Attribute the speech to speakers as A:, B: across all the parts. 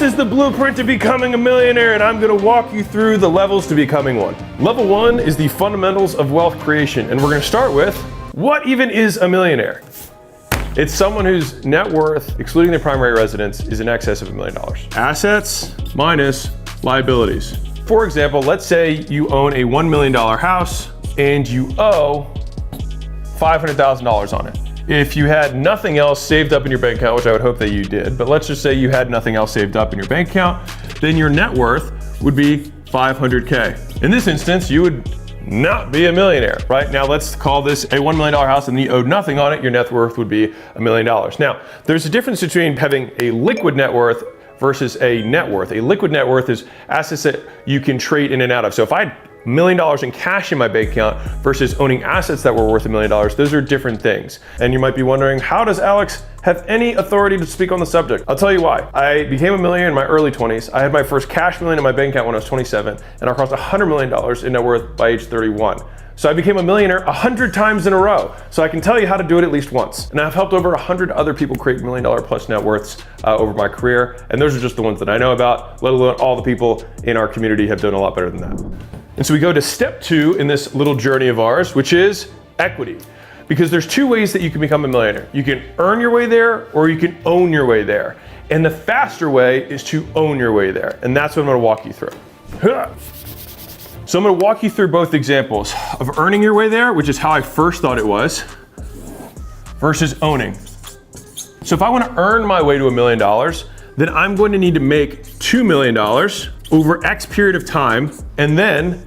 A: This is the blueprint to becoming a millionaire, and I'm gonna walk you through the levels to becoming one. Level 1 is the fundamentals of wealth creation, and we're gonna start with, what even is a millionaire? It's someone whose net worth, excluding their primary residence, is in excess of $1 million. Assets minus liabilities. For example, let's say you own a $1 million house and you owe $500,000 on it. If you had nothing else saved up in your bank account, which I would hope that you did, but let's just say you had nothing else saved up in your bank account, then your net worth would be $500K. In this instance, you would not be a millionaire, right? Now let's call this a $1 million house and you owed nothing on it, your net worth would be $1 million. Now, there's a difference between having a liquid net worth versus a net worth. A liquid net worth is assets that you can trade in and out of. So if I had $1 million in cash in my bank account versus owning assets that were worth $1 million, those are different things. And you might be wondering, how does Alex have any authority to speak on the subject? I'll tell you why. I became a millionaire in my early 20s. I had my first cash million in my bank account when I was 27, and I crossed $100 million in net worth by age 31. So I became a millionaire 100 times in a row. So I can tell you how to do it at least once. And I've helped over 100 other people create $1 million plus net worths over my career. And those are just the ones that I know about, let alone all the people in our community have done a lot better than that. And so we go to step 2 in this little journey of ours, which is equity. Because there's 2 ways that you can become a millionaire. You can earn your way there, or you can own your way there. And the faster way is to own your way there. And that's what I'm gonna walk you through. So I'm gonna walk you through both examples of earning your way there, which is how I first thought it was, versus owning. So if I wanna earn my way to $1 million, then I'm going to need to make $2 million over X period of time, and then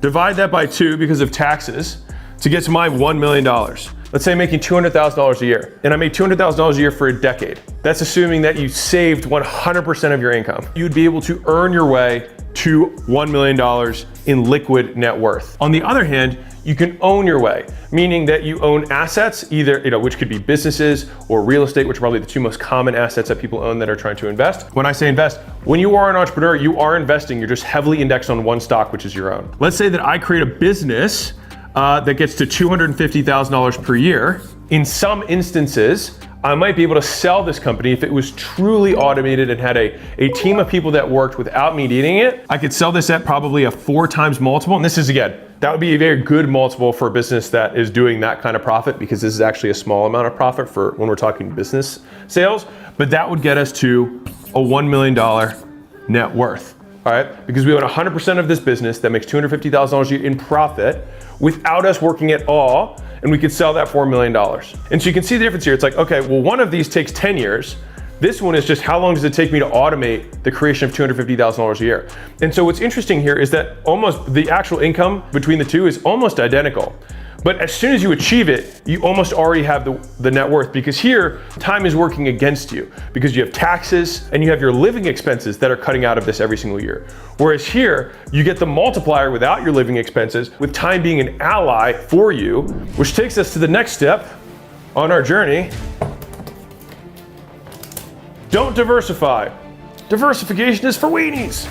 A: divide that by 2 because of taxes to get to my $1 million. Let's say I'm making $200,000 a year, and I made $200,000 a year for a decade. That's assuming that you saved 100% of your income. You'd be able to earn your way to $1 million in liquid net worth. On the other hand, you can own your way, meaning that you own assets, either, which could be businesses or real estate, which are probably the 2 most common assets that people own that are trying to invest. When I say invest, when you are an entrepreneur, you are investing, you're just heavily indexed on one stock, which is your own. Let's say that I create a business that gets to $250,000 per year. In some instances, I might be able to sell this company if it was truly automated and had a team of people that worked without me needing it. I could sell this at probably a 4 times multiple. And this is, again, that would be a very good multiple for a business that is doing that kind of profit, because this is actually a small amount of profit for when we're talking business sales. But that would get us to a $1 million net worth. All right, because we own 100% of this business that makes $250,000 a year in profit without us working at all, and we could sell that for $1 million. And so you can see the difference here. It's like, okay, well, one of these takes 10 years. This one is just how long does it take me to automate the creation of $250,000 a year? And so what's interesting here is that almost the actual income between the two is almost identical. But as soon as you achieve it, you almost already have the net worth, because here, time is working against you because you have taxes and you have your living expenses that are cutting out of this every single year. Whereas here, you get the multiplier without your living expenses, with time being an ally for you, which takes us to the next step on our journey. Don't diversify. Diversification is for weenies.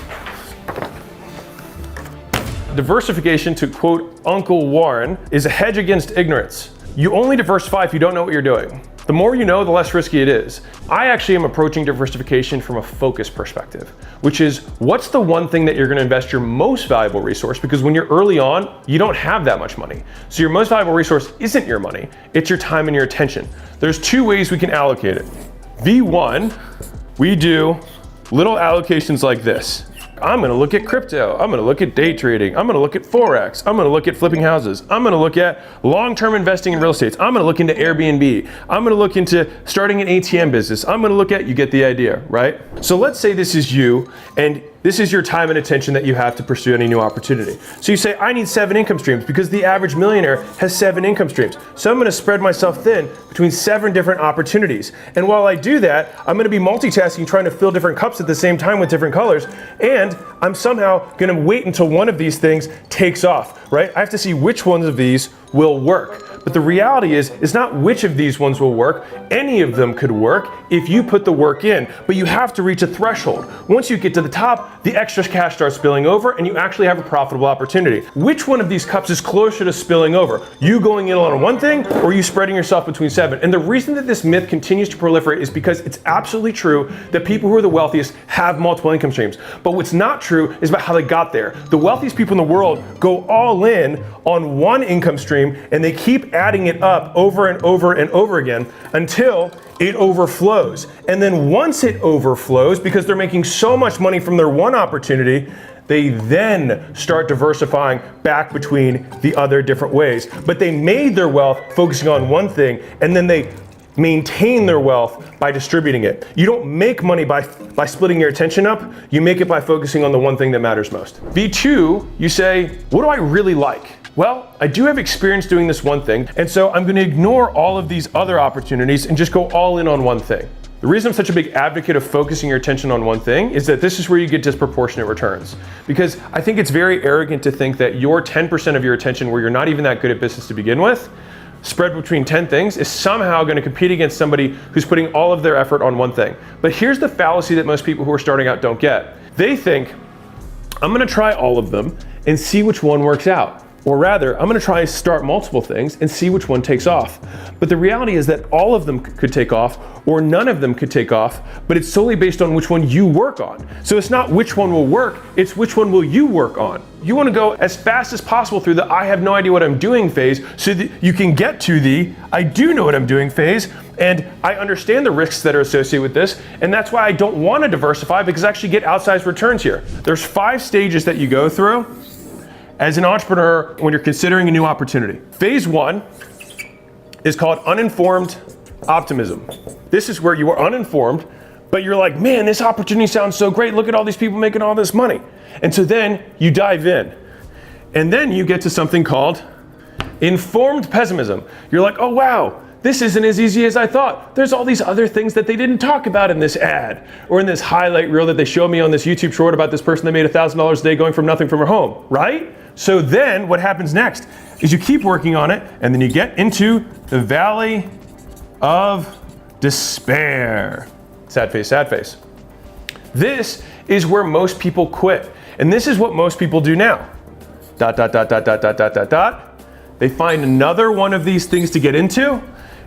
A: Diversification, to quote Uncle Warren, is a hedge against ignorance. You only diversify if you don't know what you're doing. The more you know, the less risky it is. I actually am approaching diversification from a focus perspective, which is, what's the one thing that you're gonna invest your most valuable resource? Because when you're early on, you don't have that much money. So your most valuable resource isn't your money, it's your time and your attention. There's 2 ways we can allocate it. V1, we do little allocations like this. I'm gonna look at crypto, I'm gonna look at day trading, I'm gonna look at Forex, I'm gonna look at flipping houses, I'm gonna look at long-term investing in real estate, I'm gonna look into Airbnb, I'm gonna look into starting an ATM business, I'm gonna look at, you get the idea, right? So let's say this is you, and this is your time and attention that you have to pursue any new opportunity. So you say, I need 7 income streams, because the average millionaire has 7 income streams. So I'm gonna spread myself thin between 7 different opportunities. And while I do that, I'm gonna be multitasking, trying to fill different cups at the same time with different colors. And I'm somehow gonna wait until one of these things takes off, right? I have to see which ones of these will work. But the reality is, it's not which of these ones will work. Any of them could work if you put the work in, but you have to reach a threshold. Once you get to the top, the extra cash starts spilling over and you actually have a profitable opportunity. Which one of these cups is closer to spilling over? You going in on one thing or you spreading yourself between 7? And the reason that this myth continues to proliferate is because it's absolutely true that people who are the wealthiest have multiple income streams. But what's not true is about how they got there. The wealthiest people in the world go all in on one income stream and they keep adding it up over and over and over again until it overflows. And then once it overflows, because they're making so much money from their one opportunity, they then start diversifying back between the other different ways. But they made their wealth focusing on one thing, and then they maintain their wealth by distributing it. You don't make money by splitting your attention up, you make it by focusing on the one thing that matters most. V2, you say, what do I really like? Well, I do have experience doing this one thing, and so I'm gonna ignore all of these other opportunities and just go all in on one thing. The reason I'm such a big advocate of focusing your attention on one thing is that this is where you get disproportionate returns. Because I think it's very arrogant to think that your 10% of your attention, where you're not even that good at business to begin with, spread between 10 things, is somehow going to compete against somebody who's putting all of their effort on one thing. But here's the fallacy that most people who are starting out don't get. They think, I'm going to try all of them and see which one works out. Or rather, I'm going to try and start multiple things and see which one takes off. But the reality is that all of them could take off, or none of them could take off, but it's solely based on which one you work on. So it's not which one will work, it's which one will you work on. You want to go as fast as possible through the I have no idea what I'm doing phase so that you can get to the I do know what I'm doing phase, and I understand the risks that are associated with this, and that's why I don't want to diversify, because I actually get outsized returns here. There's 5 stages that you go through as an entrepreneur when you're considering a new opportunity. Phase 1 is called uninformed optimism. This is where you are uninformed, but you're like, man, this opportunity sounds so great. Look at all these people making all this money. And so then you dive in. And then you get to something called informed pessimism. You're like, oh wow, this isn't as easy as I thought. There's all these other things that they didn't talk about in this ad or in this highlight reel that they show me on this YouTube short about this person that made $1,000 a day going from nothing from her home, right? So then what happens next is you keep working on it, and then you get into the valley of despair. Sad face, sad face. This is where most people quit. And this is what most people do now. ... They find another one of these things to get into,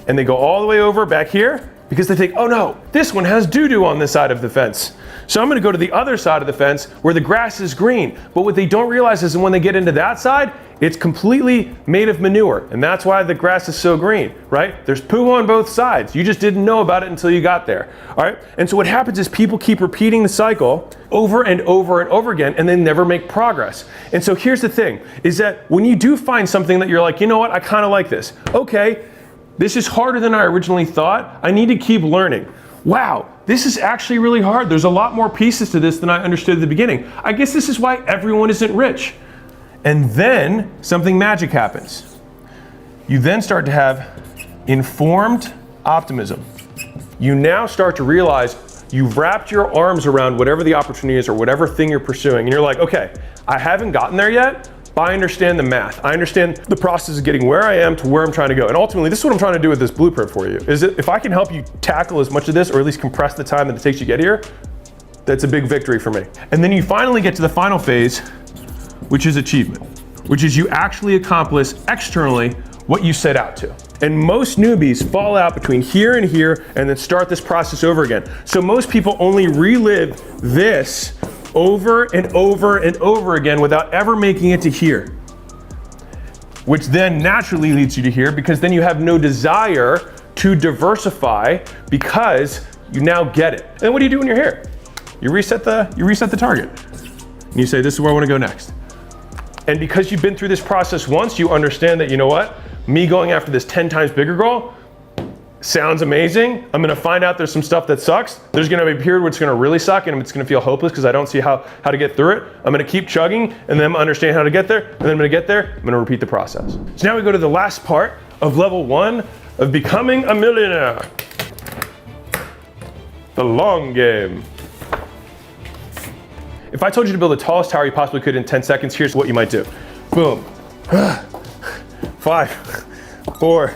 A: and they go all the way over back here because they think, oh no, this one has doo-doo on this side of the fence. So I'm gonna go to the other side of the fence where the grass is green. But what they don't realize is that when they get into that side, it's completely made of manure. And that's why the grass is so green, right? There's poo on both sides. You just didn't know about it until you got there, all right? And so what happens is people keep repeating the cycle over and over and over again, and they never make progress. And so here's the thing, is that when you do find something that you're like, you know what, I kind of like this. Okay, this is harder than I originally thought. I need to keep learning. Wow, this is actually really hard. There's a lot more pieces to this than I understood at the beginning. I guess this is why everyone isn't rich. And then something magic happens. You then start to have informed optimism. You now start to realize you've wrapped your arms around whatever the opportunity is or whatever thing you're pursuing. And you're like, okay, I haven't gotten there yet, but I understand the math. I understand the process of getting where I am to where I'm trying to go. And ultimately, this is what I'm trying to do with this blueprint for you, is that if I can help you tackle as much of this, or at least compress the time that it takes you to get here, that's a big victory for me. And then you finally get to the final phase, which is achievement, which is you actually accomplish externally what you set out to. And most newbies fall out between here and here and then start this process over again. So most people only relive this over and over and over again without ever making it to here, which then naturally leads you to here, because then you have no desire to diversify because you now get it. And what do you do when you're here? You reset the target. And you say, this is where I want to go next. And because you've been through this process once, you understand that, you know what? Me going after this 10 times bigger goal sounds amazing. I'm gonna find out there's some stuff that sucks. There's gonna be a period where it's gonna really suck and it's gonna feel hopeless because I don't see how to get through it. I'm gonna keep chugging and then understand how to get there. And then I'm gonna get there, I'm gonna repeat the process. So now we go to the last part of level 1 of becoming a millionaire. The long game. If I told you to build the tallest tower you possibly could in 10 seconds, here's what you might do. Boom. 5, 4,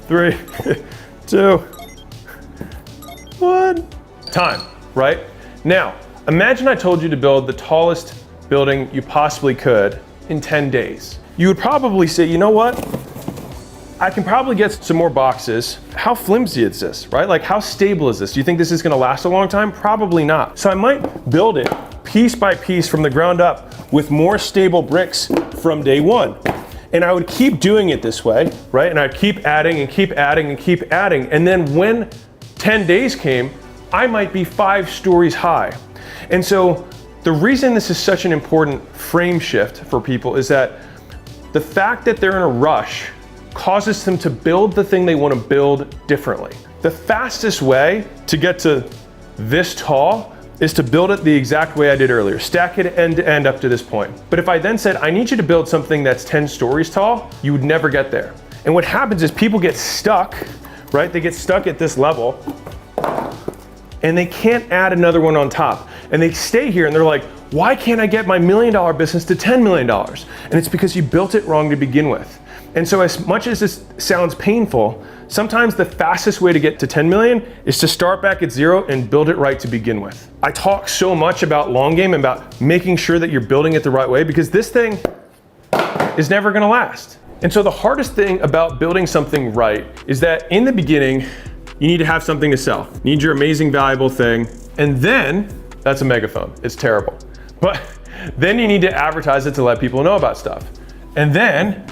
A: 3, 2, 1. Time, right? Now, imagine I told you to build the tallest building you possibly could in 10 days. You would probably say, you know what? I can probably get some more boxes. How flimsy is this, right? Like, how stable is this? Do you think this is gonna last a long time? Probably not. So I might build it piece by piece from the ground up with more stable bricks from day one. And I would keep doing it this way, right? And I'd keep adding and keep adding and keep adding. And then when 10 days came, I might be 5 stories high. And so the reason this is such an important frame shift for people is that the fact that they're in a rush causes them to build the thing they want to build differently. The fastest way to get to this tall is to build it the exact way I did earlier, stack it end to end up to this point. But if I then said, I need you to build something that's 10 stories tall, you would never get there. And what happens is people get stuck, right? They get stuck at this level and they can't add another one on top. And they stay here and they're like, why can't I get my $1 million business to $10 million? And it's because you built it wrong to begin with. And so as much as this sounds painful, sometimes the fastest way to get to 10 million is to start back at 0 and build it right to begin with. I talk so much about long game, about making sure that you're building it the right way, because this thing is never gonna last. And so the hardest thing about building something right is that in the beginning, you need to have something to sell. You need your amazing, valuable thing. And then, that's a megaphone, it's terrible. But then you need to advertise it to let people know about stuff. And then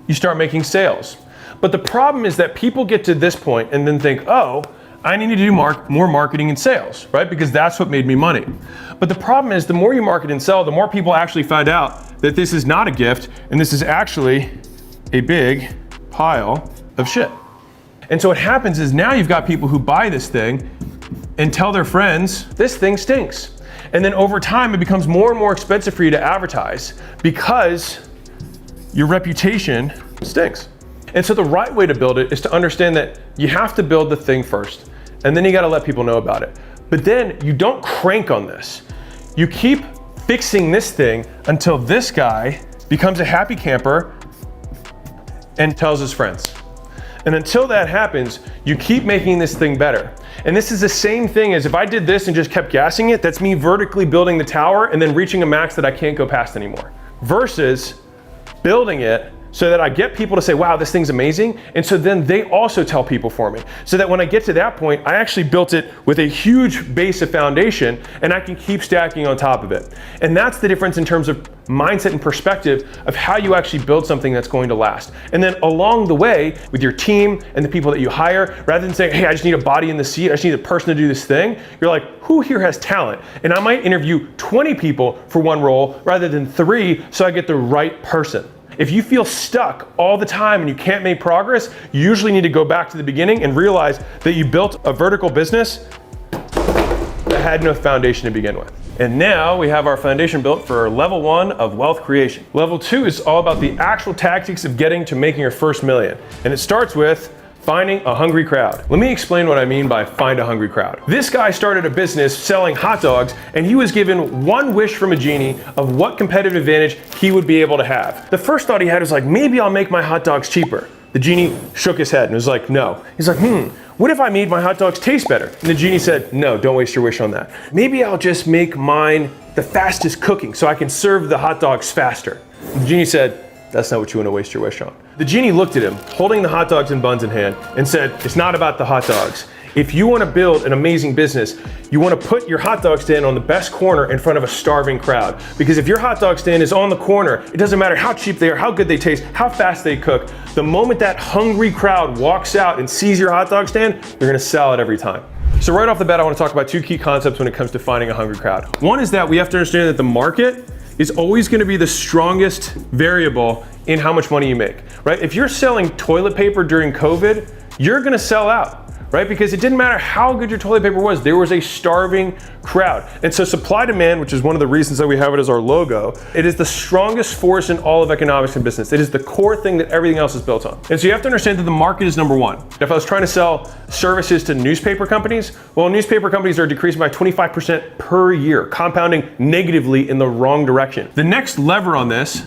A: you start making sales. But the problem is that people get to this point and then think, oh, I need to do more marketing and sales, right? Because that's what made me money. But the problem is the more you market and sell, the more people actually find out that this is not a gift and this is actually a big pile of shit. And so what happens is now you've got people who buy this thing and tell their friends, this thing stinks. And then over time, it becomes more and more expensive for you to advertise because your reputation stinks. And so the right way to build it is to understand that you have to build the thing first, and then you gotta let people know about it. But then you don't crank on this. You keep fixing this thing until this guy becomes a happy camper and tells his friends. And until that happens, you keep making this thing better. And this is the same thing as if I did this and just kept gassing it, that's me vertically building the tower and then reaching a max that I can't go past anymore. Versus building it so that I get people to say, wow, this thing's amazing. And so then they also tell people for me. So that when I get to that point, I actually built it with a huge base of foundation and I can keep stacking on top of it. And that's the difference in terms of mindset and perspective of how you actually build something that's going to last. And then along the way with your team and the people that you hire, rather than saying, hey, I just need a body in the seat, I just need a person to do this thing, you're like, who here has talent? And I might interview 20 people for one role rather than 3 so I get the right person. If you feel stuck all the time and you can't make progress, you usually need to go back to the beginning and realize that you built a vertical business that had no foundation to begin with. And now we have our foundation built for level 1 of wealth creation. Level 2 is all about the actual tactics of getting to making your first million. And it starts with finding a hungry crowd. Let me explain what I mean by find a hungry crowd. This guy started a business selling hot dogs and he was given one wish from a genie of what competitive advantage he would be able to have. The first thought he had was like, maybe I'll make my hot dogs cheaper. The genie shook his head and was like, no. He's like, what if I made my hot dogs taste better? And the genie said, no, don't waste your wish on that. Maybe I'll just make mine the fastest cooking so I can serve the hot dogs faster. And the genie said, that's not what you want to waste your wish on. The genie looked at him, holding the hot dogs and buns in hand, and said, it's not about the hot dogs. If you want to build an amazing business, you want to put your hot dog stand on the best corner in front of a starving crowd. Because if your hot dog stand is on the corner, it doesn't matter how cheap they are, how good they taste, how fast they cook. The moment that hungry crowd walks out and sees your hot dog stand, you're going to sell it every time. So right off the bat, I want to talk about 2 key concepts when it comes to finding a hungry crowd. One is that we have to understand that the market is always going to be the strongest variable in how much money you make, right? If you're selling toilet paper during COVID, you're going to sell out, right? Because it didn't matter how good your toilet paper was, there was a starving crowd. And so supply demand, which is one of the reasons that we have it as our logo, it is the strongest force in all of economics and business. It is the core thing that everything else is built on. And so you have to understand that the market is number 1. If I was trying to sell services to newspaper companies, well, newspaper companies are decreasing by 25% per year, compounding negatively in the wrong direction. The next lever on this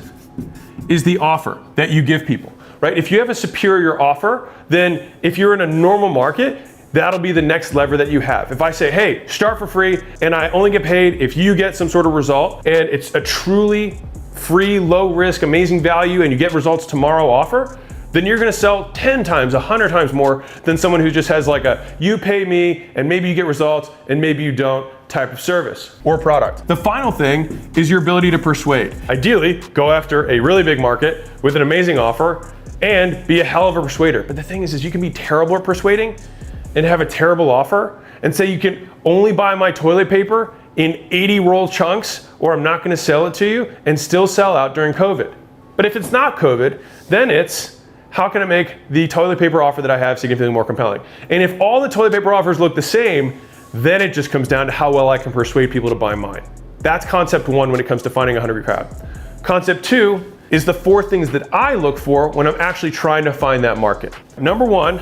A: is the offer that you give people, right? If you have a superior offer, then if you're in a normal market, that'll be the next lever that you have. If I say, hey, start for free, and I only get paid if you get some sort of result, and it's a truly free, low risk, amazing value, and you get results tomorrow offer, then you're gonna sell 10 times, 100 times more than someone who just has like a, you pay me, and maybe you get results, and maybe you don't type of service or product. The final thing is your ability to persuade. Ideally, go after a really big market with an amazing offer and be a hell of a persuader. But the thing is you can be terrible at persuading and have a terrible offer and say you can only buy my toilet paper in 80 roll chunks or I'm not gonna sell it to you, and still sell out during COVID. But if it's not COVID, then it's how can I make the toilet paper offer that I have significantly more compelling? And if all the toilet paper offers look the same, then it just comes down to how well I can persuade people to buy mine. That's concept one when it comes to finding a hungry crowd. Concept two is the 4 things that I look for when I'm actually trying to find that market. Number 1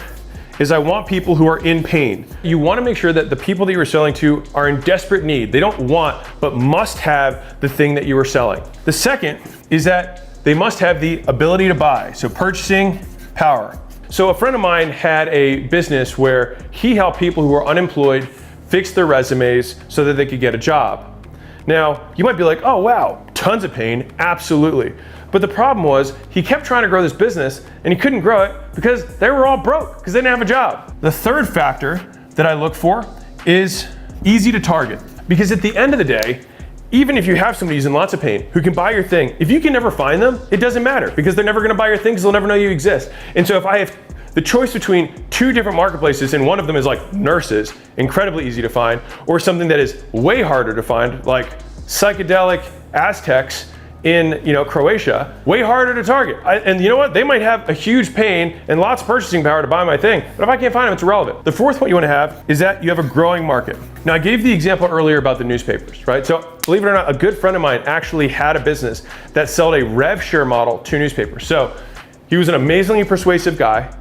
A: is I want people who are in pain. You want to make sure that the people that you're selling to are in desperate need. They don't want, but must have the thing that you are selling. The second is that they must have the ability to buy. So purchasing power. So a friend of mine had a business where he helped people who were unemployed fix their resumes so that they could get a job. Now, you might be like, oh wow, tons of pain, absolutely. But the problem was he kept trying to grow this business and he couldn't grow it because they were all broke because they didn't have a job. The third factor that I look for is easy to target. Because at the end of the day, even if you have somebody who's in lots of pain who can buy your thing, if you can never find them, it doesn't matter because they're never gonna buy your thing because they'll never know you exist. And so if I have the choice between 2 different marketplaces and one of them is like nurses, incredibly easy to find, or something that is way harder to find, like psychedelic Aztecs in Croatia, way harder to target. And you know what? They might have a huge pain and lots of purchasing power to buy my thing, but if I can't find them, it's irrelevant. The fourth one you want to have is that you have a growing market. Now I gave the example earlier about the newspapers, right? So believe it or not, a good friend of mine actually had a business that sold a rev share model to newspapers. So he was an amazingly persuasive guy.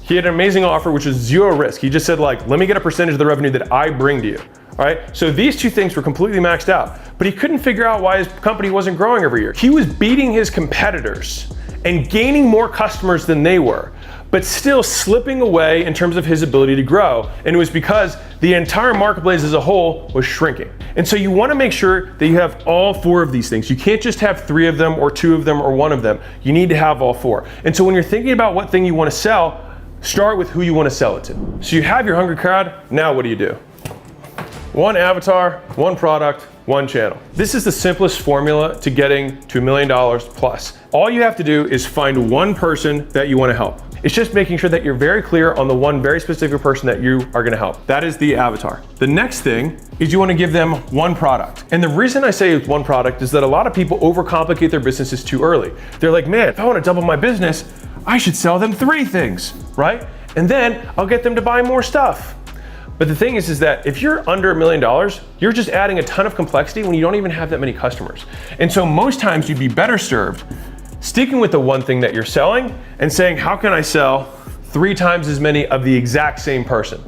A: He had an amazing offer, which was 0 risk. He just said like, let me get a percentage of the revenue that I bring to you. All right, so these 2 things were completely maxed out, but he couldn't figure out why his company wasn't growing every year. He was beating his competitors and gaining more customers than they were, but still slipping away in terms of his ability to grow. And it was because the entire marketplace as a whole was shrinking. And so you want to make sure that you have all 4 of these things. You can't just have 3 of them or 2 of them or 1 of them. You need to have all 4. And so when you're thinking about what thing you want to sell, start with who you want to sell it to. So you have your hungry crowd, now what do? 1 avatar, 1 product, 1 channel. This is the simplest formula to getting to $1 million plus. All you have to do is find 1 person that you want to help. It's just making sure that you're very clear on the 1 very specific person that you are going to help. That is the avatar. The next thing is you want to give them 1 product. And the reason I say it's 1 product is that a lot of people overcomplicate their businesses too early. They're like, man, if I want to double my business, I should sell them 3 things, right? And then I'll get them to buy more stuff. But the thing is that if you're under $1 million, you're just adding a ton of complexity when you don't even have that many customers. And so most times you'd be better served sticking with the 1 thing that you're selling and saying, how can I sell 3 times as many of the exact same person?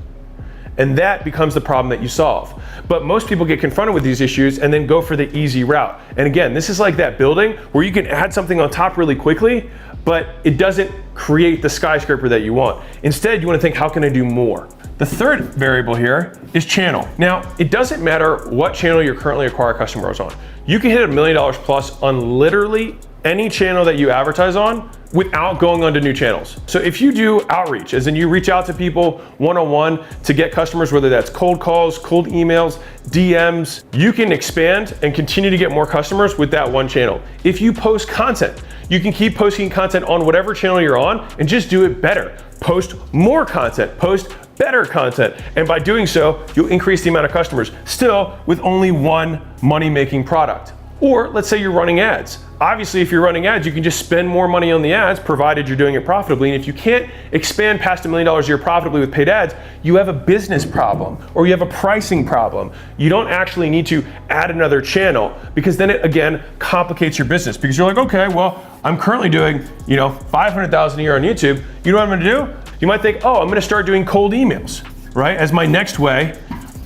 A: And that becomes the problem that you solve. But most people get confronted with these issues and then go for the easy route. And again, this is like that building where you can add something on top really quickly, but it doesn't create the skyscraper that you want. Instead, you want to think, how can I do more? The third variable here is channel. Now, it doesn't matter what channel you're currently acquiring customers on. You can hit $1 million plus on literally any channel that you advertise on without going onto new channels. So if you do outreach, as in you reach out to people one-on-one to get customers, whether that's cold calls, cold emails, DMs, you can expand and continue to get more customers with that 1 channel. If you post content, you can keep posting content on whatever channel you're on and just do it better. Post more content, post better content. And by doing so, you'll increase the amount of customers, still with only 1 money-making product. Or let's say you're running ads. Obviously, if you're running ads, you can just spend more money on the ads, provided you're doing it profitably. And if you can't expand past $1 million a year profitably with paid ads, you have a business problem or you have a pricing problem. You don't actually need to add another channel because then it again complicates your business because you're like, okay, well, I'm currently doing, $500,000 a year on YouTube. You know what I'm gonna do? You might think, oh, I'm gonna start doing cold emails, right? As my next way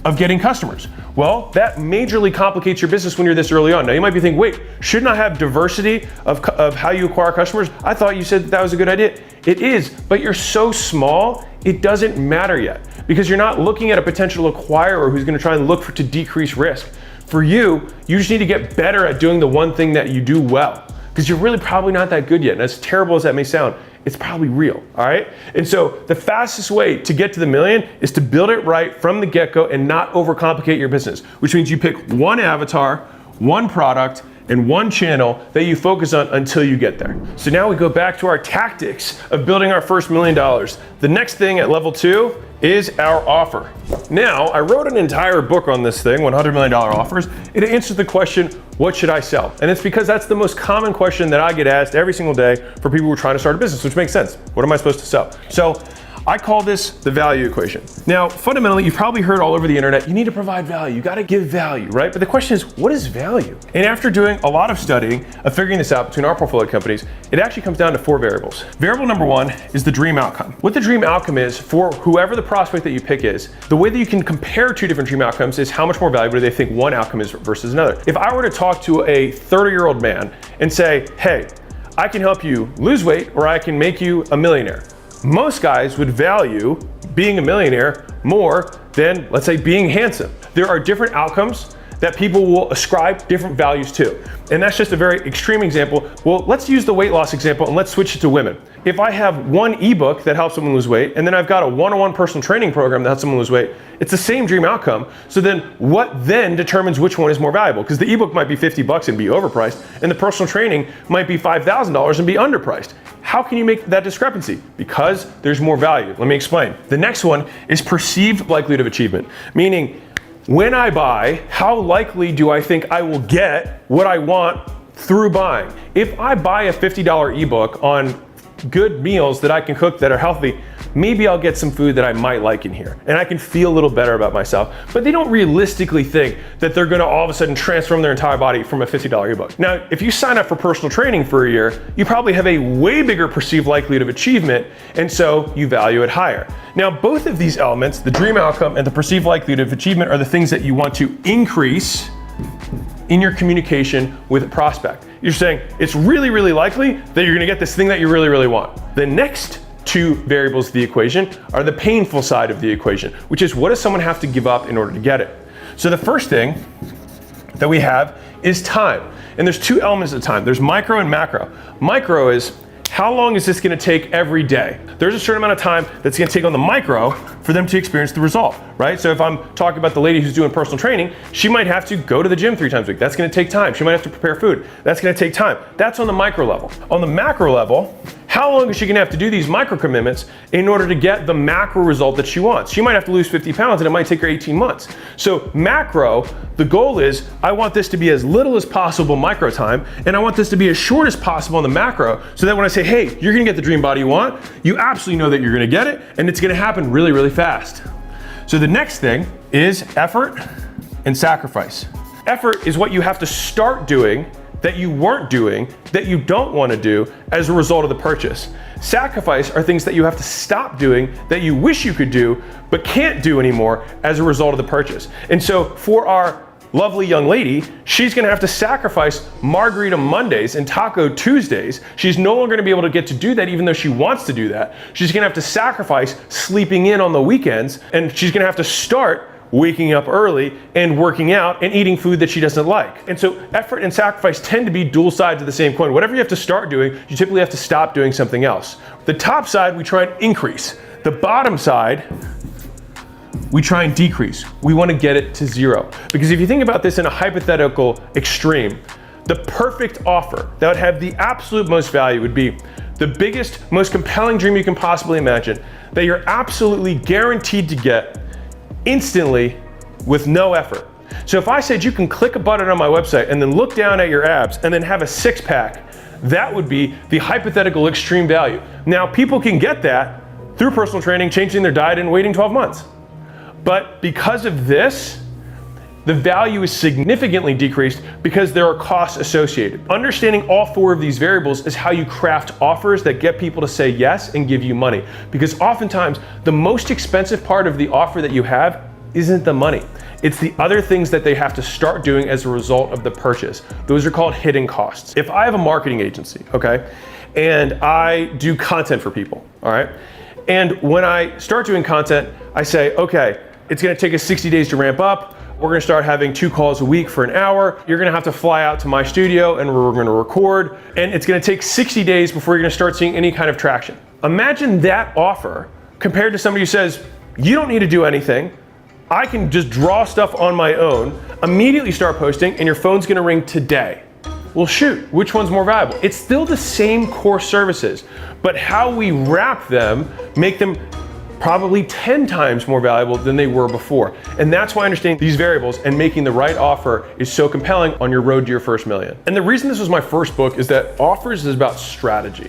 A: of getting customers. Well, that majorly complicates your business when you're this early on. Now you might be thinking, wait, shouldn't I have diversity of how you acquire customers? I thought you said that was a good idea. It is, but you're so small, it doesn't matter yet because you're not looking at a potential acquirer who's gonna try and look to decrease risk. For you just need to get better at doing the one thing that you do well because you're really probably not that good yet. And as terrible as that may sound, it's probably real, all right? And so the fastest way to get to the million is to build it right from the get-go and not overcomplicate your business, which means you pick one avatar, one product, and one channel that you focus on until you get there. So now we go back to our tactics of building our first $1 million. The next thing at level 2 is our offer. Now, I wrote an entire book on this thing, $100 million offers. It answers the question, what should I sell? And it's because that's the most common question that I get asked every single day for people who are trying to start a business, which makes sense. What am I supposed to sell? So I call this the value equation. Now, fundamentally, you've probably heard all over the internet, you need to provide value, you gotta give value, right? But the question is, what is value? And after doing a lot of studying of figuring this out between our portfolio companies, it actually comes down to 4 variables. Variable number 1 is the dream outcome. What the dream outcome is for whoever the prospect that you pick is, the way that you can compare 2 different dream outcomes is how much more valuable they think one outcome is versus another. If I were to talk to a 30-year-old man and say, hey, I can help you lose weight or I can make you a millionaire. Most guys would value being a millionaire more than, let's say, being handsome. There are different outcomes that people will ascribe different values to. And that's just a very extreme example. Well, let's use the weight loss example and let's switch it to women. If I have one ebook that helps someone lose weight, and then I've got a one-on-one personal training program that helps someone lose weight, it's the same dream outcome. So then what then determines which one is more valuable? Because the ebook might be $50 and be overpriced, and the personal training might be $5,000 and be underpriced. How can you make that discrepancy? Because there's more value. Let me explain. The next one is perceived likelihood of achievement, meaning when I buy, how likely do I think I will get what I want through buying? If I buy a $50 ebook on good meals that I can cook that are healthy, maybe I'll get some food that I might like in here and I can feel a little better about myself. But they don't realistically think that they're gonna all of a sudden transform their entire body from a $50 ebook. Now, if you sign up for personal training for a year, you probably have a way bigger perceived likelihood of achievement, and so you value it higher. Now, both of these elements, the dream outcome and the perceived likelihood of achievement, are the things that you want to increase in your communication with a prospect. You're saying it's really, really likely that you're gonna get this thing that you really, really want. The next 2 variables of the equation are the painful side of the equation, which is what does someone have to give up in order to get it? So the first thing that we have is time. And there's 2 elements of time. There's micro and macro. Micro is how long is this gonna take every day? There's a certain amount of time that's gonna take on the micro for them to experience the result, right? So if I'm talking about the lady who's doing personal training, she might have to go to the gym 3 times a week. That's gonna take time. She might have to prepare food. That's gonna take time. That's on the micro level. On the macro level, how long is she gonna have to do these micro commitments in order to get the macro result that she wants? She might have to lose 50 pounds and it might take her 18 months. So macro, the goal is I want this to be as little as possible micro time, and I want this to be as short as possible in the macro, so that when I say, hey, you're gonna get the dream body you want, you absolutely know that you're gonna get it, and it's gonna happen really, really fast. So the next thing is effort and sacrifice. Effort is what you have to start doing that you weren't doing, that you don't want to do as a result of the purchase. Sacrifice are things that you have to stop doing that you wish you could do, but can't do anymore as a result of the purchase. And so for our lovely young lady, she's gonna have to sacrifice Margarita Mondays and Taco Tuesdays. She's no longer gonna be able to get to do that even though she wants to do that. She's gonna have to sacrifice sleeping in on the weekends, and she's gonna have to start waking up early and working out and eating food that she doesn't like. And so effort and sacrifice tend to be dual sides of the same coin. Whatever you have to start doing, you typically have to stop doing something else. The top side, we try and increase. The bottom side, we try and decrease. We want to get it to 0. Because if you think about this in a hypothetical extreme, the perfect offer that would have the absolute most value would be the biggest, most compelling dream you can possibly imagine that you're absolutely guaranteed to get instantly with no effort. So if I said you can click a button on my website and then look down at your abs and then have a 6-pack, that would be the hypothetical extreme value. Now, people can get that through personal training, changing their diet, and waiting 12 months. But because of this, the value is significantly decreased because there are costs associated. Understanding all 4 of these variables is how you craft offers that get people to say yes and give you money. Because oftentimes, the most expensive part of the offer that you have isn't the money. It's the other things that they have to start doing as a result of the purchase. Those are called hidden costs. If I have a marketing agency, okay, and I do content for people, all right, and when I start doing content, I say, okay, it's gonna take us 60 days to ramp up. We're gonna start having 2 calls a week for an hour. You're gonna have to fly out to my studio and we're gonna record. And it's gonna take 60 days before you're gonna start seeing any kind of traction. Imagine that offer compared to somebody who says, you don't need to do anything. I can just draw stuff on my own, immediately start posting, and your phone's gonna ring today. Well, shoot, which one's more valuable? It's still the same core services, but how we wrap them make them probably 10 times more valuable than they were before. And that's why understanding these variables and making the right offer is so compelling on your road to your first million. And the reason this was my first book is that Offers is about strategy.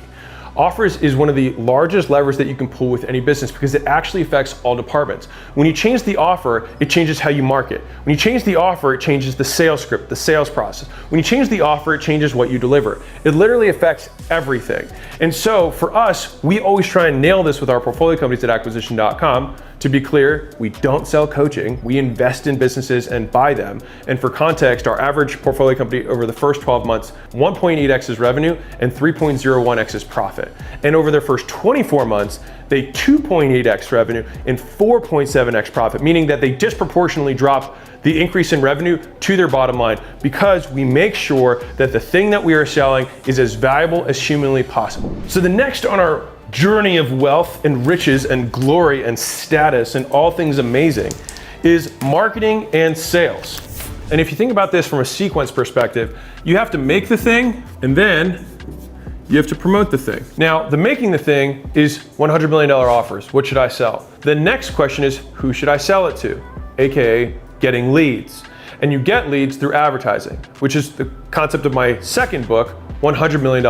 A: Offers is one of the largest levers that you can pull with any business because it actually affects all departments. When you change the offer, it changes how you market. When you change the offer, it changes the sales script, the sales process. When you change the offer, it changes what you deliver. It literally affects everything. And so for us, we always try and nail this with our portfolio companies at acquisition.com. To be clear, we don't sell coaching. We invest in businesses and buy them. And for context, our average portfolio company over the first 12 months, 1.8x is revenue and 3.01x is profit. And over their first 24 months, they 2.8x revenue and 4.7x profit, meaning that they disproportionately drop the increase in revenue to their bottom line because we make sure that the thing that we are selling is as valuable as humanly possible. So the next on our journey of wealth and riches and glory and status and all things amazing is marketing and sales. And if you think about this from a sequence perspective, you have to make the thing and then you have to promote the thing. Now, the making the thing is $100 million offers. What should I sell? The next question is, who should I sell it to? AKA getting leads. And you get leads through advertising, which is the concept of my second book, $100 million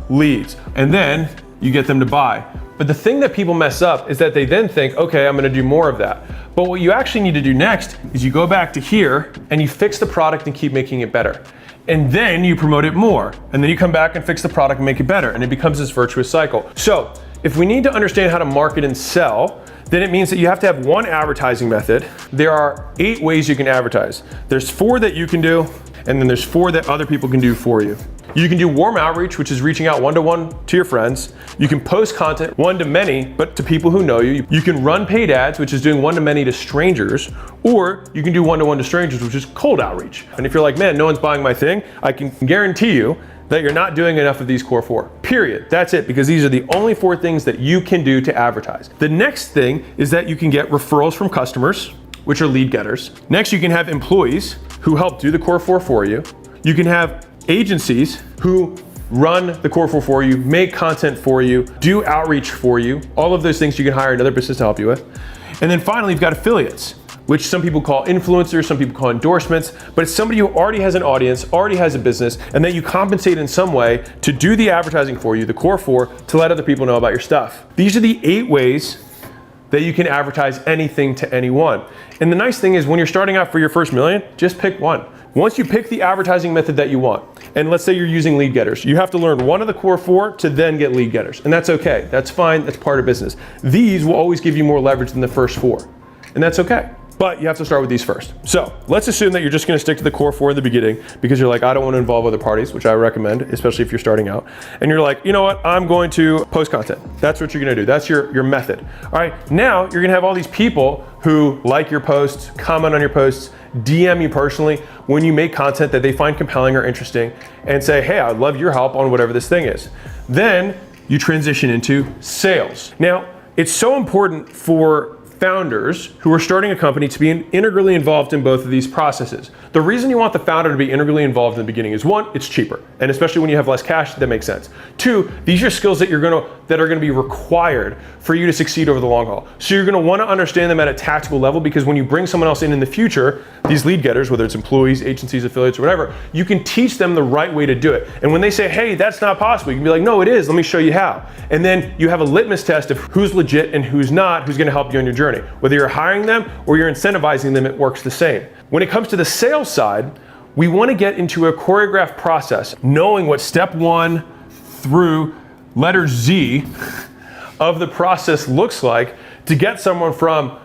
A: leads. And then you get them to buy. But the thing that people mess up is that they then think, okay, I'm gonna do more of that. But what you actually need to do next is you go back to here and you fix the product and keep making it better. And then you promote it more. And then you come back and fix the product and make it better. And it becomes this virtuous cycle. So if we need to understand how to market and sell, then it means that you have to have one advertising method. There are 8 ways you can advertise. There's 4 that you can do, and then there's 4 that other people can do for you. You can do warm outreach, which is reaching out one-to-one to your friends. You can post content one-to-many, but to people who know you. You can run paid ads, which is doing one-to-many to strangers, or you can do one-to-one to strangers, which is cold outreach. And if you're like, man, no one's buying my thing, I can guarantee you that you're not doing enough of these core 4. Period. That's it, because these are the only 4 things that you can do to advertise. The next thing is that you can get referrals from customers, which are lead getters. Next, you can have employees who help do the core 4 for you. You can have agencies who run the core 4 for you, make content for you, do outreach for you. All of those things you can hire another business to help you with. And then finally, you've got affiliates, which some people call influencers, some people call endorsements, but it's somebody who already has an audience, already has a business, and that you compensate in some way to do the advertising for you, the core 4, to let other people know about your stuff. These are the 8 ways that you can advertise anything to anyone. And the nice thing is when you're starting out for your first million, just pick one. Once you pick the advertising method that you want, and let's say you're using lead getters, you have to learn one of the core 4 to then get lead getters. And that's okay, that's fine, that's part of business. These will always give you more leverage than the first 4, and that's okay. But you have to start with these first. So let's assume that you're just gonna stick to the core 4 in the beginning because you're like, I don't wanna involve other parties, which I recommend, especially if you're starting out. And you're like, you know what, I'm going to post content. That's what you're gonna do, that's your method. All right, now you're gonna have all these people who like your posts, comment on your posts, DM you personally when you make content that they find compelling or interesting and say, hey, I'd love your help on whatever this thing is. Then you transition into sales. Now, it's so important for founders who are starting a company to be integrally involved in both of these processes. The reason you want the founder to be integrally involved in the beginning is 1, it's cheaper, and especially when you have less cash, that makes sense. 2, these are skills that are going to be required for you to succeed over the long haul. So you're going to want to understand them at a tactical level because when you bring someone else in the future, these lead getters, whether it's employees, agencies, affiliates, or whatever, you can teach them the right way to do it. And when they say, hey, that's not possible, you can be like, no, it is. Let me show you how. And then you have a litmus test of who's legit and who's not, who's going to help you on your journey. Whether you're hiring them or you're incentivizing them, it works the same. When it comes to the sales side, we want to get into a choreographed process, knowing what step 1 through letter Z of the process looks like to get someone from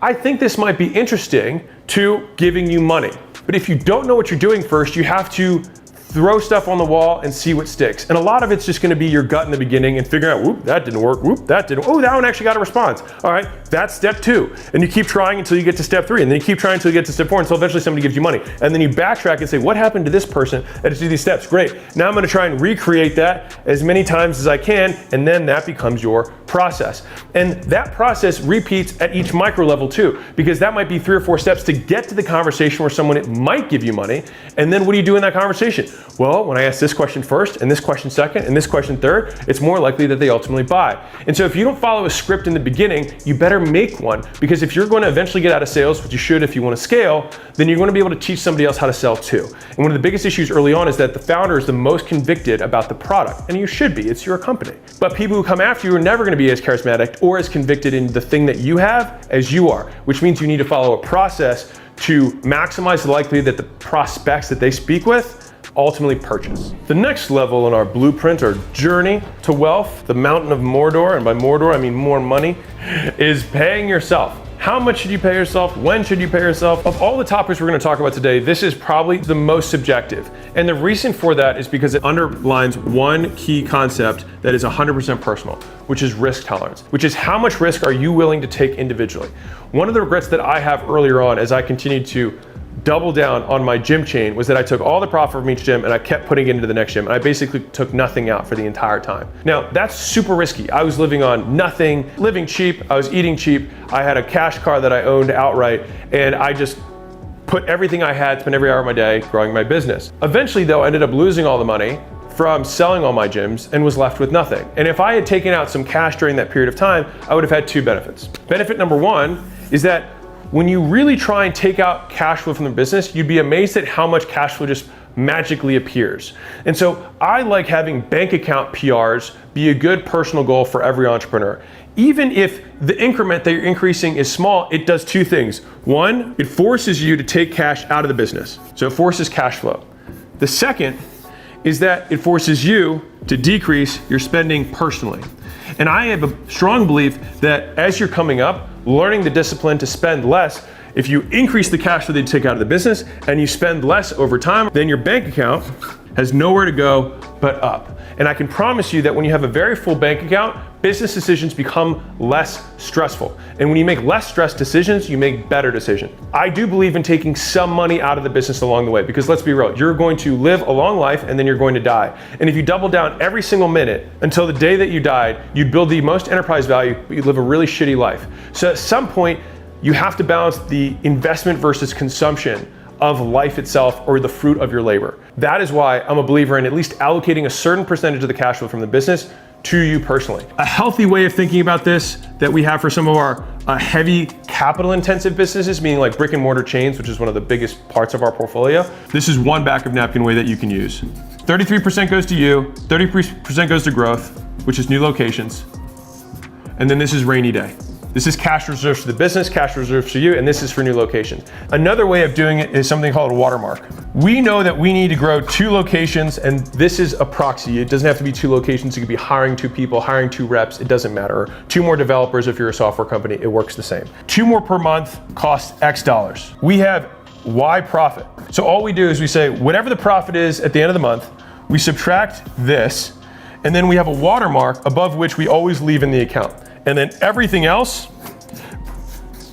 A: I think this might be interesting to giving you money. But if you don't know what you're doing first, you have to throw stuff on the wall and see what sticks. And a lot of it's just gonna be your gut in the beginning and figuring out, whoop, that didn't work, whoop, that didn't, oh, that one actually got a response. All right, that's step 2. And you keep trying until you get to step 3, and then you keep trying until you get to step 4, until eventually somebody gives you money. And then you backtrack and say, what happened to this person that did these steps? Great, now I'm gonna try and recreate that as many times as I can, and then that becomes your process. And that process repeats at each micro level too, because that might be 3 or 4 steps to get to the conversation where someone might give you money. And then what do you do in that conversation? Well, when I ask this question first, and this question second, and this question third, it's more likely that they ultimately buy. And so if you don't follow a script in the beginning, you better make one, because if you're going to eventually get out of sales, which you should if you want to scale, then you're going to be able to teach somebody else how to sell too. And one of the biggest issues early on is that the founder is the most convicted about the product, and you should be, it's your company. But people who come after you are never going to be as charismatic or as convicted in the thing that you have as you are, which means you need to follow a process to maximize the likelihood that the prospects that they speak with ultimately purchase. The next level in our blueprint or journey to wealth, the mountain of Mordor, and by Mordor I mean more money, is paying yourself. How much should you pay yourself? When should you pay yourself? Of all the topics we're going to talk about today, this is probably the most subjective. And the reason for that is because it underlines one key concept that is 100% personal, which is risk tolerance, which is how much risk are you willing to take individually. One of the regrets that I have earlier on as I continued to double down on my gym chain was that I took all the profit from each gym and I kept putting it into the next gym, and I basically took nothing out for the entire time. Now, that's super risky. I was living on nothing, living cheap, I was eating cheap, I had a cash car that I owned outright, and I just put everything I had, spent every hour of my day growing my business. Eventually though, I ended up losing all the money from selling all my gyms and was left with nothing. And if I had taken out some cash during that period of time, I would have had 2 benefits. Benefit number 1 is that when you really try and take out cash flow from the business, you'd be amazed at how much cash flow just magically appears. And so I like having bank account PRs be a good personal goal for every entrepreneur. Even if the increment that you're increasing is small, it does 2 things. 1, it forces you to take cash out of the business. So it forces cash flow. The second is that it forces you to decrease your spending personally. And I have a strong belief that as you're coming up, learning the discipline to spend less, if you increase the cash flow that you take out of the business and you spend less over time, then your bank account has nowhere to go but up. And I can promise you that when you have a very full bank account, business decisions become less stressful. And when you make less stressed decisions, you make better decisions. I do believe in taking some money out of the business along the way, because let's be real, you're going to live a long life and then you're going to die. And if you double down every single minute until the day that you died, you'd build the most enterprise value, but you'd live a really shitty life. So at some point, you have to balance the investment versus consumption of life itself, or the fruit of your labor. That is why I'm a believer in at least allocating a certain percentage of the cash flow from the business to you personally. A healthy way of thinking about this that we have for some of our heavy capital intensive businesses, meaning like brick and mortar chains, which is one of the biggest parts of our portfolio. This is one back of napkin way that you can use. 33% goes to you, 30% goes to growth, which is new locations. And then this is rainy day. This is cash reserves for the business, cash reserves for you, and this is for new locations. Another way of doing it is something called a watermark. We know that we need to grow 2 locations, and this is a proxy. It doesn't have to be 2 locations. It could be hiring 2 people, hiring 2 reps, it doesn't matter. Or 2 more developers if you're a software company, it works the same. 2 more per month costs X dollars. We have Y profit. So all we do is we say, whatever the profit is at the end of the month, we subtract this, and then we have a watermark above which we always leave in the account. And then everything else,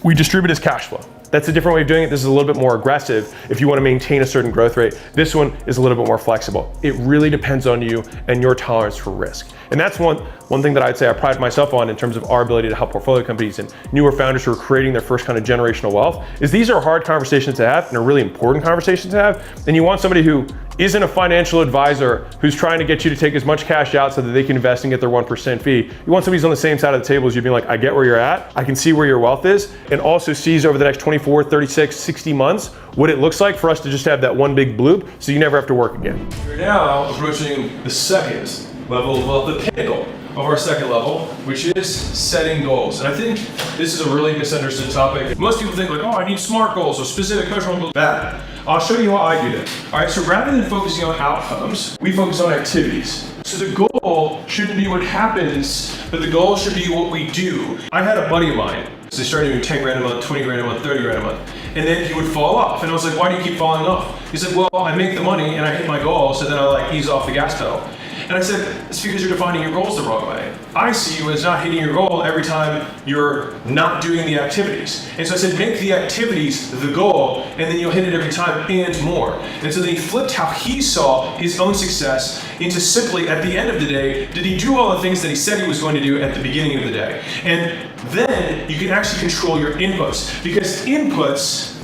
A: we distribute as cash flow. That's a different way of doing it. This is a little bit more aggressive if you want to maintain a certain growth rate. This one is a little bit more flexible. It really depends on you and your tolerance for risk. And that's one thing that I'd say I pride myself on in terms of our ability to help portfolio companies and newer founders who are creating their first kind of generational wealth, is these are hard conversations to have and are really important conversations to have. And you want somebody who isn't a financial advisor who's trying to get you to take as much cash out so that they can invest and get their 1% fee. You want somebody who's on the same side of the table as you, being like, I get where you're at, I can see where your wealth is, and also sees over the next 24, 36, 60 months what it looks like for us to just have that one big bloop so you never have to work again. We're now approaching the second level of wealth, the pinnacle of our second level, which is setting goals. And I think this is a really misunderstood topic. Most people think like, oh, I need SMART goals or specific measurable goals. Bad. I'll show you how I do that. All right, so rather than focusing on outcomes, we focus on activities. So the goal shouldn't be what happens, but the goal should be what we do. I had a buddy of mine So they started doing 10 grand a month, 20 grand a month, 30 grand a month. And then he would fall off. And I was like, why do you keep falling off? He said, well, I make the money and I hit my goal, so then I like ease off the gas pedal. And I said, it's because you're defining your goals the wrong way. I see you as not hitting your goal every time you're not doing the activities. And so I said, make the activities the goal, and then you'll hit it every time and more. And so then he flipped how he saw his own success into simply, at the end of the day, did he do all the things that he said he was going to do at the beginning of the day? And then you can actually control your inputs, because inputs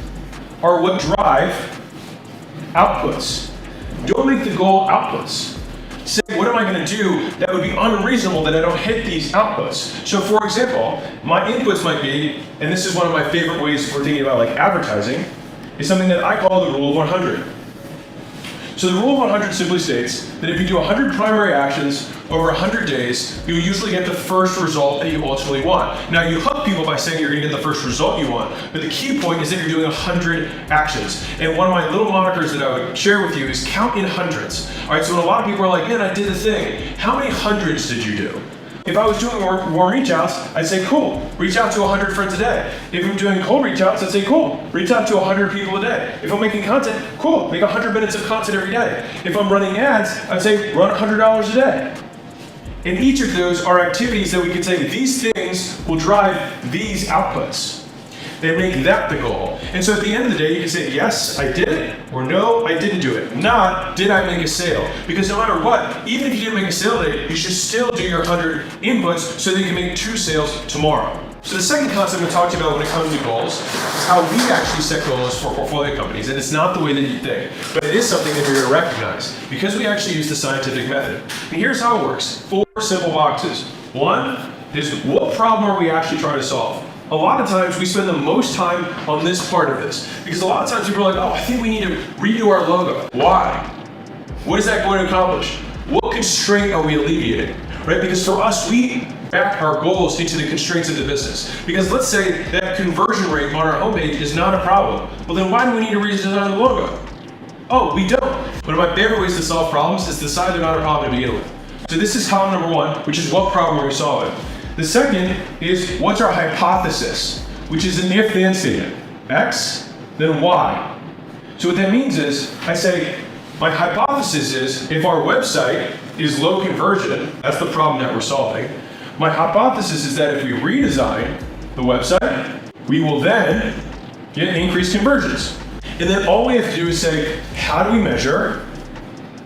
A: are what drive outputs. Don't make the goal outputs. Say, what am I going to do that would be unreasonable that I don't hit these outputs? So for example, my inputs might be, and this is one of my favorite ways for thinking about like advertising, is something that I call the rule of 100. So the rule of 100 simply states that if you do 100 primary actions over 100 days, you'll usually get the first result that you ultimately want. Now you hook people by saying you're going to get the first result you want, but the key point is that you're doing 100 actions. And one of my little monikers that I would share with you is count in hundreds. All right, so when a lot of people are like, man, I did the thing, how many hundreds did you do? If I was doing warm reach outs, I'd say, cool, reach out to 100 friends a day. If I'm doing cold reach outs, I'd say, cool, reach out to 100 people a day. If I'm making content, cool, make 100 minutes of content every day. If I'm running ads, I'd say, run $100 a day. And each of those are activities that we can say, these things will drive these outputs. They make that the goal. And so at the end of the day, you can say, yes, I did it, or no, I didn't do it. Not, did I make a sale? Because no matter what, even if you didn't make a sale today, you should still do your 100 inputs so that you can make 2 sales tomorrow. So the second concept I'm going to talk to you about when it comes to goals is how we actually set goals for portfolio companies. And it's not the way that you think, but it is something that you're going to recognize because we actually use the scientific method. And here's how it works. 4 simple boxes. 1 is, what problem are we actually trying to solve? A lot of times we spend the most time on this part of this because a lot of times people are like, oh, I think we need to redo our logo. Why? What is that going to accomplish? What constraint are we alleviating? Right? Because for us, we back our goals into the constraints of the business. Because let's say that conversion rate on our homepage is not a problem. Well, then why do we need to redesign the logo? Oh, we don't. One of my favorite ways to solve problems is to decide they're not a problem to begin with. So this is column number 1, which is what problem are we solving? The second is, what's our hypothesis, which is an if-then statement. X, then Y. So what that means is, I say, my hypothesis is, if our website is low conversion, that's the problem that we're solving. My hypothesis is that if we redesign the website, we will then get increased conversions. And then all we have to do is say, how do we measure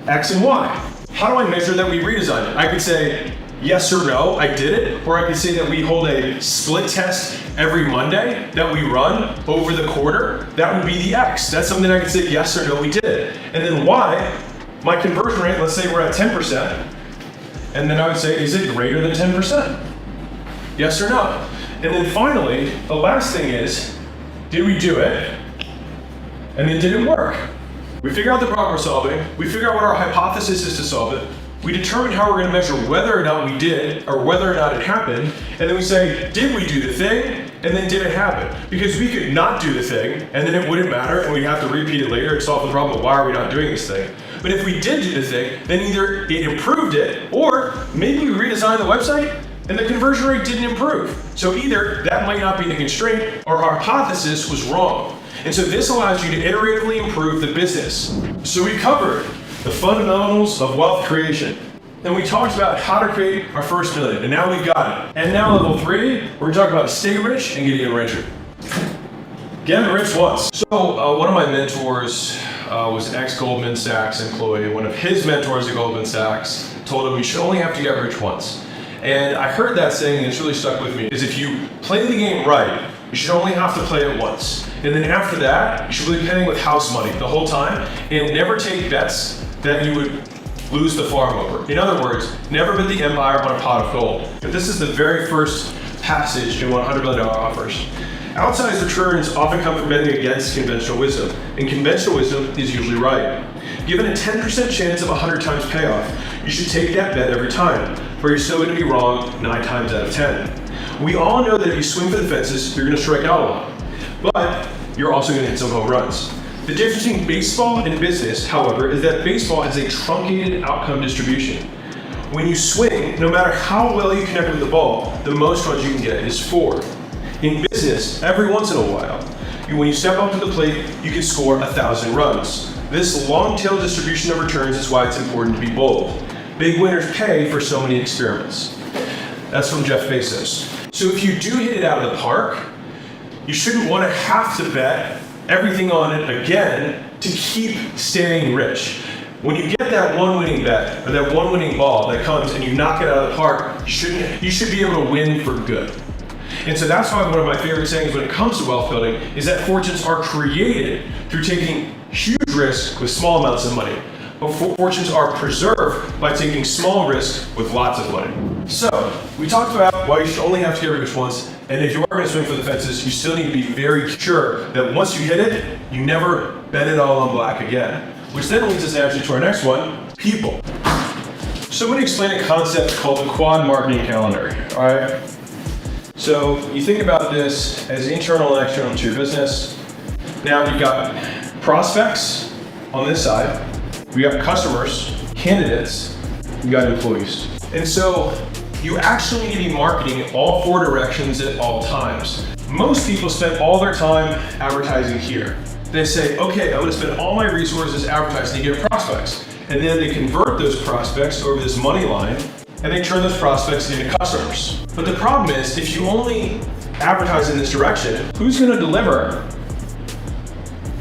A: X and Y? How do I measure that we redesigned it? I could say, yes or no, I did it. Or I could say that we hold a split test every Monday that we run over the quarter. That would be the X. That's something I could say yes or no, we did it. And then Y, my conversion rate, let's say we're at 10%. And then I would say, is it greater than 10%? Yes or no? And then finally, the last thing is, did we do it? And then did it work? We figure out the problem we're solving. We figure out what our hypothesis is to solve it. We determine how we're going to measure whether or not we did or whether or not it happened. And then we say, did we do the thing? And then did it happen? Because we could not do the thing and then it wouldn't matter and we'd have to repeat it later and solve the problem of why are we not doing this thing. But if we did do the thing, then either it improved it or maybe we redesigned the website and the conversion rate didn't improve. So either that might not be the constraint or our hypothesis was wrong. And so this allows you to iteratively improve the business. So we covered the fundamentals of wealth creation. And we talked about how to create our first million, and now we've got it. And now level 3, we're gonna talk about stay rich and get even richer. Get rich once. So one of my mentors was an ex-Goldman Sachs employee. One of his mentors at Goldman Sachs told him you should only have to get rich once. And I heard that saying and it's really stuck with me, is if you play the game right, you should only have to play it once. And then after that, you should be playing with house money the whole time and never take bets that you would lose the farm over. In other words, never bet the empire on a pot of gold. But this is the very first passage in $100 million offers. Outsized returns often come from betting against conventional wisdom, and conventional wisdom is usually right. Given a 10% chance of 100 times payoff, you should take that bet every time, for you're still going to be wrong 9 times out of 10. We all know that if you swing for the fences, you're going to strike out a lot, but you're also going to hit some home runs. The difference between baseball and business, however, is that baseball has a truncated outcome distribution. When you swing, no matter how well you connect with the ball, the most runs you can get is 4. In business, every once in a while, when you step up to the plate, you can score 1,000 runs. This long tail distribution of returns is why it's important to be bold. Big winners pay for so many experiments. That's from Jeff Bezos. So if you do hit it out of the park, you shouldn't want to have to bet everything on it again to keep staying rich. When you get that one winning bet or that one winning ball that comes and you knock it out of the park, you should be able to win for good. And so that's why one of my favorite sayings when it comes to wealth building is that fortunes are created through taking huge risks with small amounts of money. But fortunes are preserved by taking small risks with lots of money. So, we talked about why you should only have to get rich once, and if you are going to swing for the fences, you still need to be very sure that once you hit it, you never bet it all on black again. Which then leads us actually to our next one, people. So I'm going to explain a concept called the quad marketing calendar, all right? So you think about this as internal and external to your business. Now you've got prospects on this side, we got customers, candidates, we got employees. And so you actually need to be marketing in all four directions at all times. Most people spend all their time advertising here. They say, okay, I'm gonna spend all my resources advertising to get prospects. And then they convert those prospects over this money line and they turn those prospects into customers. But the problem is, if you only advertise in this direction, who's gonna deliver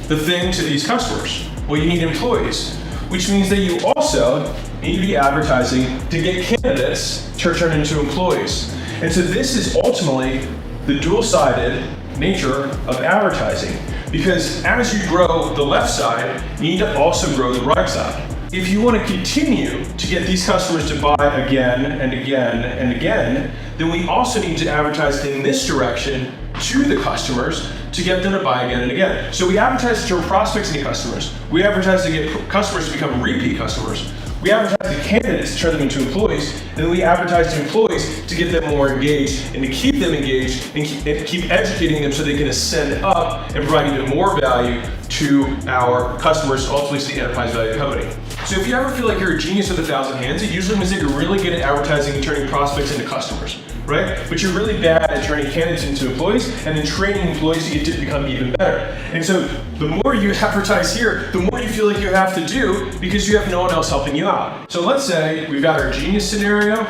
A: the thing to these customers? Well, you need employees, which means that you also need to be advertising to get candidates to turn into employees. And so this is ultimately the dual-sided nature of advertising, because as you grow the left side, you need to also grow the right side. If you want to continue to get these customers to buy again and again and again, then we also need to advertise in this direction to the customers to get them to buy again and again. So we advertise to turn prospects into customers. We advertise to get customers to become repeat customers. We advertise to candidates to turn them into employees, and then we advertise to employees to get them more engaged and to keep them engaged and keep educating them so they can ascend up and provide even more value to our customers, ultimately to the enterprise value of the company. So if you ever feel like you're a genius with 1,000 hands, it usually means that you're really good at advertising and turning prospects into customers, right? But you're really bad at turning candidates into employees and then training employees to get to become even better. And so the more you advertise here, the more you feel like you have to do because you have no one else helping you out. So let's say we've got our genius scenario,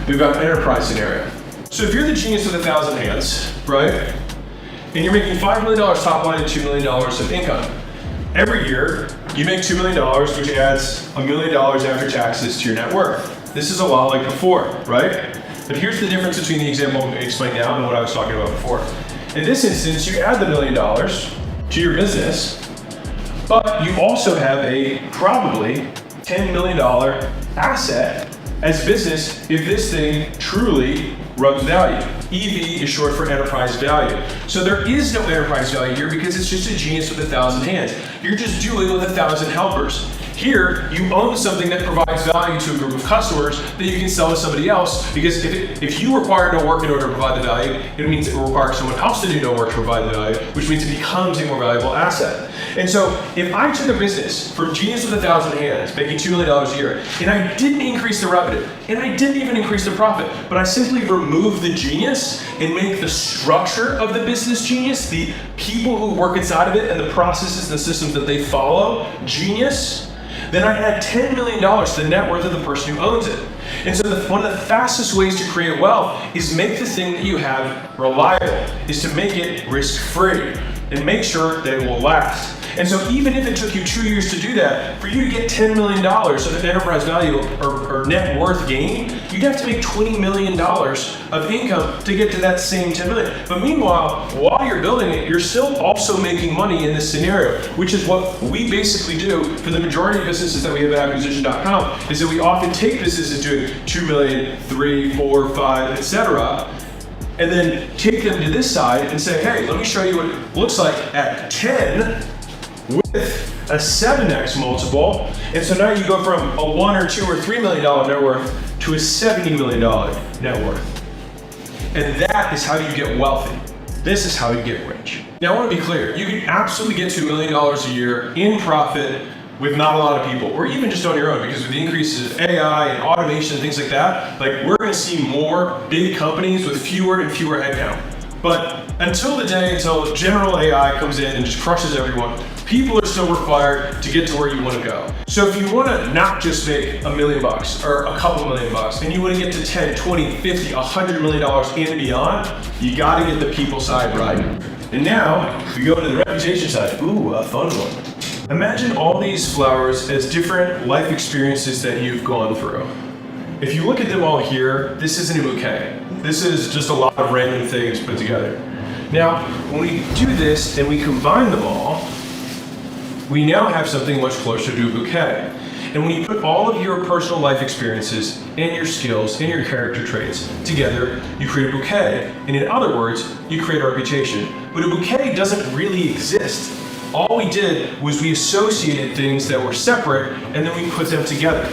A: we've got an enterprise scenario. So if you're the genius with 1,000 hands, right? And you're making $5 million top line and $2 million of income. Every year, you make $2 million, which adds $1 million after taxes to your net worth. This is a lot like before, right? But here's the difference between the example I'm going to explain now and what I was talking about before. In this instance, you add the $1 million to your business, but you also have a probably $10 million asset as business if this thing truly runs value. EV is short for enterprise value. So there is no enterprise value here because it's just a genius with 1,000 hands. You're just doing with 1,000 helpers. Here, you own something that provides value to a group of customers that you can sell to somebody else, because if you require no work in order to provide the value, it means it will require someone else to do no work to provide the value, which means it becomes a more valuable asset. And so if I took a business from genius with 1,000 hands, making $2 million a year, and I didn't increase the revenue, and I didn't even increase the profit, but I simply removed the genius and make the structure of the business genius, the people who work inside of it and the processes and the systems that they follow, genius, then I add $10 million to the net worth of the person who owns it. And so one of the fastest ways to create wealth is make the thing that you have reliable, is to make it risk-free and make sure that it will last. And so even if it took you 2 years to do that, for you to get $10 million of an enterprise value or net worth gain, you'd have to make $20 million of income to get to that same $10 million. But meanwhile, while you're building it, you're still also making money in this scenario, which is what we basically do for the majority of businesses that we have at acquisition.com, is that we often take businesses doing 2 million, 3, 4, 5, etc., and then take them to this side and say, hey, let me show you what it looks like at 10 with a 7x multiple. And so now you go from a $1 or $2 or $3 million net worth to a $70 million net worth. And that is how you get wealthy. This is how you get rich. Now I want to be clear, you can absolutely get to $1 million a year in profit with not a lot of people, or even just on your own, because with the increases of AI and automation and things like that, like we're going to see more big companies with fewer and fewer headcount. But Until general AI comes in and just crushes everyone, people are still required to get to where you want to go. So if you want to not just make $1 million or a couple $1 million and you want to get to 10, 20, 50, $100 million and beyond, you got to get the people side right. And now we go to the reputation side. Ooh, a fun one. Imagine all these flowers as different life experiences that you've gone through. If you look at them all here, this isn't a bouquet. This is just a lot of random things put together. Now, when we do this and we combine them all, we now have something much closer to a bouquet. And when you put all of your personal life experiences and your skills and your character traits together, you create a bouquet. And in other words, you create a reputation. But a bouquet doesn't really exist. All we did was we associated things that were separate and then we put them together.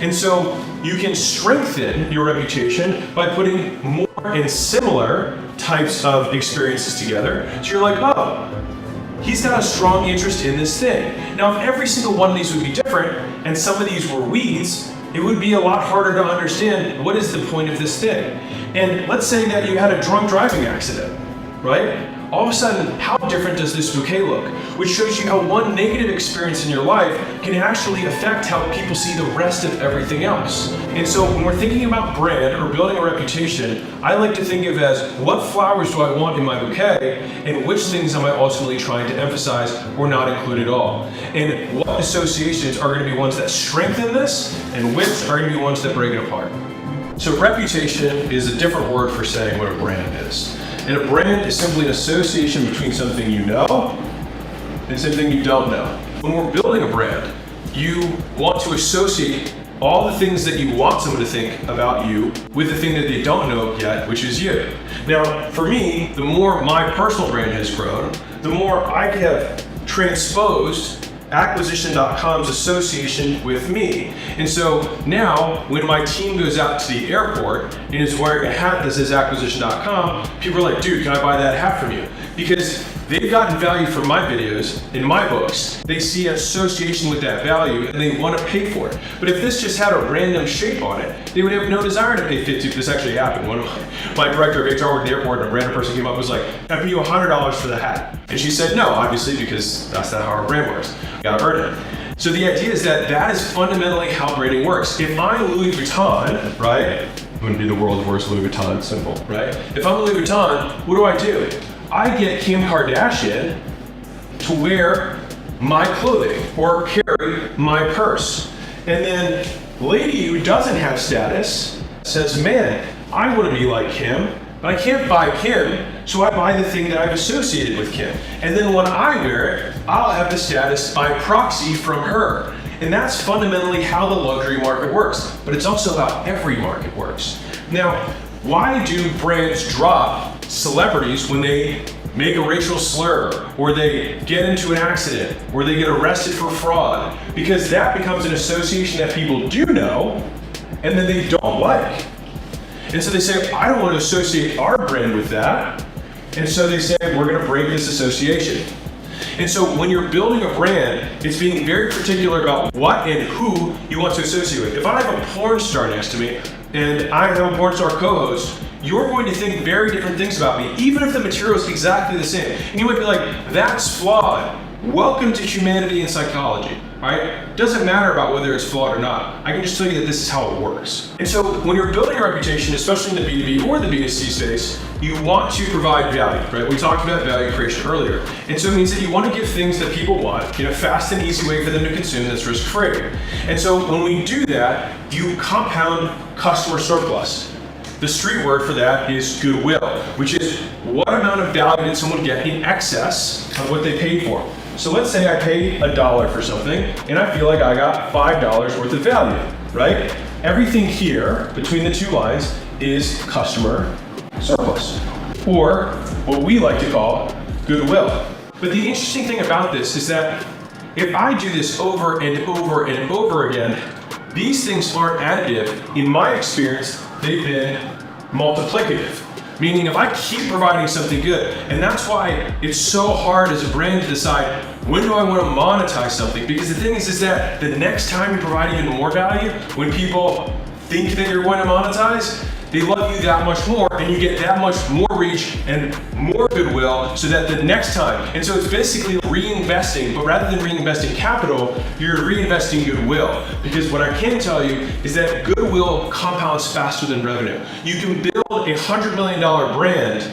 A: And so you can strengthen your reputation by putting more and similar types of experiences together. So you're like, oh, he's got a strong interest in this thing. Now, if every single one of these would be different and some of these were weeds, it would be a lot harder to understand what is the point of this thing. And let's say that you had a drunk driving accident, right? All of a sudden, how different does this bouquet look? Which shows you how one negative experience in your life can actually affect how people see the rest of everything else. And so when we're thinking about brand or building a reputation, I like to think of as what flowers do I want in my bouquet and which things am I ultimately trying to emphasize or not include at all. And what associations are going to be ones that strengthen this and which are going to be ones that break it apart. So reputation is a different word for saying what a brand is. And a brand is simply an association between something you know and something you don't know. When we're building a brand, you want to associate all the things that you want someone to think about you with the thing that they don't know yet, which is you. Now, for me, the more my personal brand has grown, the more I have transposed acquisition.com's association with me. And so now when my team goes out to the airport and is wearing a hat that says acquisition.com, people are like, dude, can I buy that hat from you? Because they've gotten value from my videos in my books. They see an association with that value and they want to pay for it. But if this just had a random shape on it, they would have no desire to pay $50. This actually happened. One of my director of HR worked at the airport and a random person came up and was like, can I pay you $100 for the hat? And she said no, obviously, because that's not how our brand works. You gotta earn it. So the idea is that is fundamentally how branding works. If I'm Louis Vuitton, right? I'm gonna do the world's worst Louis Vuitton symbol, right? If I'm Louis Vuitton, what do? I get Kim Kardashian to wear my clothing or carry my purse. And then lady who doesn't have status says, man, I want to be like Kim, but I can't buy Kim, so I buy the thing that I've associated with Kim. And then when I wear it, I'll have the status by proxy from her. And that's fundamentally how the luxury market works. But it's also how every market works. Now, why do brands drop celebrities when they make a racial slur, or they get into an accident, or they get arrested for fraud? Because that becomes an association that people do know, and then they don't like. And so they say, I don't want to associate our brand with that. And so they say, we're going to break this association. And so when you're building a brand, it's being very particular about what and who you want to associate with. If I have a porn star next to me, and I have a porn star co-host, you're going to think very different things about me, even if the material is exactly the same. And you might be like, that's flawed. Welcome to humanity and psychology, right? Doesn't matter about whether it's flawed or not. I can just tell you that this is how it works. And so when you're building a reputation, especially in the B2B or the B2C space, you want to provide value, right? We talked about value creation earlier. And so it means that you want to give things that people want in a fast and easy way for them to consume that's risk-free. And so when we do that, you compound customer surplus. The street word for that is goodwill, which is what amount of value did someone get in excess of what they paid for. So let's say I paid $1 for something and I feel like I got $5 worth of value, right? Everything here between the two lines is customer surplus, or what we like to call goodwill. But the interesting thing about this is that if I do this over and over and over again, these things aren't additive. In my experience, they've been multiplicative. Meaning if I keep providing something good, and that's why it's so hard as a brand to decide, when do I want to monetize something? Because the thing is that the next time you provide even more value, when people think that you're going to monetize, they love you that much more, and you get that much more reach and more goodwill so that the next time, and so it's basically reinvesting, but rather than reinvesting capital, you're reinvesting goodwill. Because what I can tell you is that goodwill compounds faster than revenue. You can build a $100 million brand